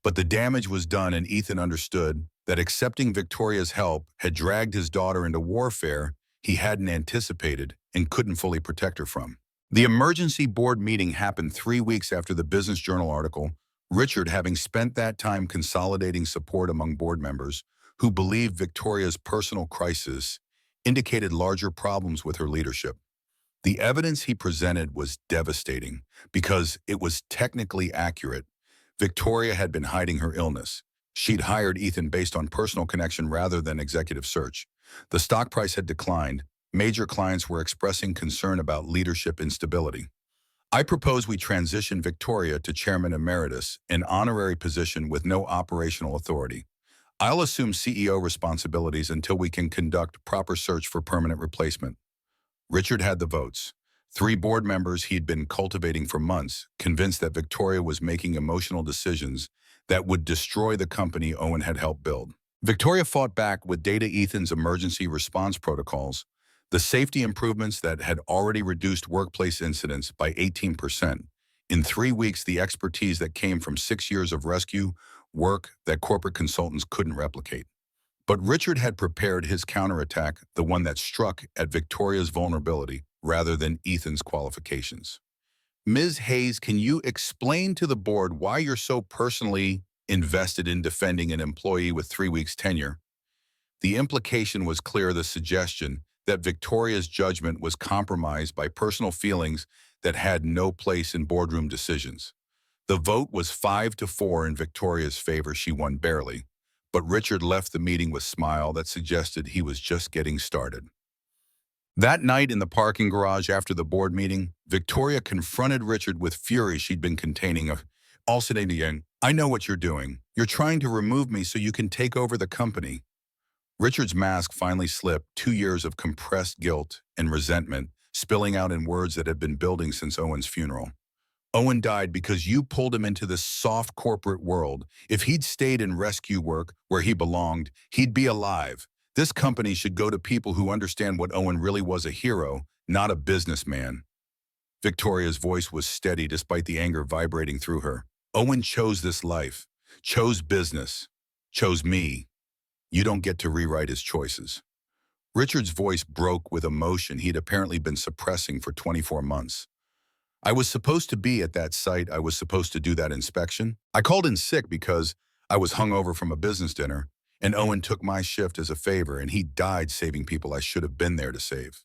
but the damage was done, and Ethan understood that accepting Victoria's help had dragged his daughter into warfare he hadn't anticipated and couldn't fully protect her from. The emergency board meeting happened 3 weeks after the Business Journal article, Richard having spent that time consolidating support among board members who believed Victoria's personal crisis indicated larger problems with her leadership. The evidence he presented was devastating because it was technically accurate. Victoria had been hiding her illness. She'd hired Ethan based on personal connection rather than executive search. The stock price had declined. Major clients were expressing concern about leadership instability. I propose we transition Victoria to Chairman Emeritus, an honorary position with no operational authority. I'll assume CEO responsibilities until we can conduct proper search for permanent replacement. Richard had the votes. 3 board members he'd been cultivating for months, convinced that Victoria was making emotional decisions that would destroy the company Owen had helped build. Victoria fought back with Data Ethan's emergency response protocols, the safety improvements that had already reduced workplace incidents by 18%. In 3 weeks, the expertise that came from 6 years of rescue work that corporate consultants couldn't replicate. But Richard had prepared his counterattack, the one that struck at Victoria's vulnerability rather than Ethan's qualifications. Ms. Hayes, can you explain to the board why you're so personally invested in defending an employee with 3 weeks tenure? The implication was clear, the suggestion that Victoria's judgment was compromised by personal feelings that had no place in boardroom decisions. The vote was 5-4 in Victoria's favor. She won barely, but Richard left the meeting with a smile that suggested he was just getting started. That night in the parking garage after the board meeting, Victoria confronted Richard with fury she'd been containing. I know what you're doing. You're trying to remove me so you can take over the company. Richard's mask finally slipped, 2 years of compressed guilt and resentment spilling out in words that had been building since Owen's funeral. Owen died because you pulled him into this soft corporate world. If he'd stayed in rescue work where he belonged, he'd be alive. This company should go to people who understand what Owen really was, a hero, not a businessman. Victoria's voice was steady despite the anger vibrating through her. Owen chose this life, chose business, chose me. You don't get to rewrite his choices. Richard's voice broke with emotion he'd apparently been suppressing for 24 months. I was supposed to be at that site. I was supposed to do that inspection. I called in sick because I was hungover from a business dinner, and Owen took my shift as a favor, and he died saving people I should have been there to save.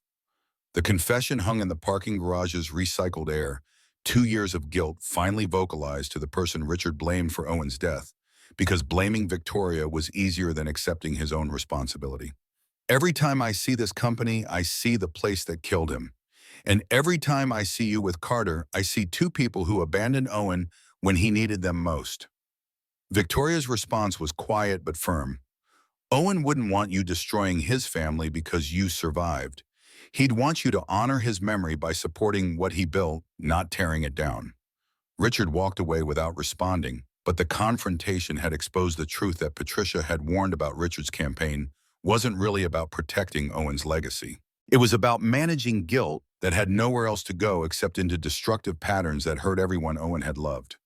The confession hung in the parking garage's recycled air. 2 years of guilt finally vocalized to the person Richard blamed for Owen's death, because blaming Victoria was easier than accepting his own responsibility. Every time I see this company, I see the place that killed him. And every time I see you with Carter, I see 2 people who abandoned Owen when he needed them most. Victoria's response was quiet but firm. Owen wouldn't want you destroying his family because you survived. He'd want you to honor his memory by supporting what he built, not tearing it down. Richard walked away without responding, but the confrontation had exposed the truth that Patricia had warned about. Richard's campaign wasn't really about protecting Owen's legacy. It was about managing guilt that had nowhere else to go except into destructive patterns that hurt everyone Owen had loved.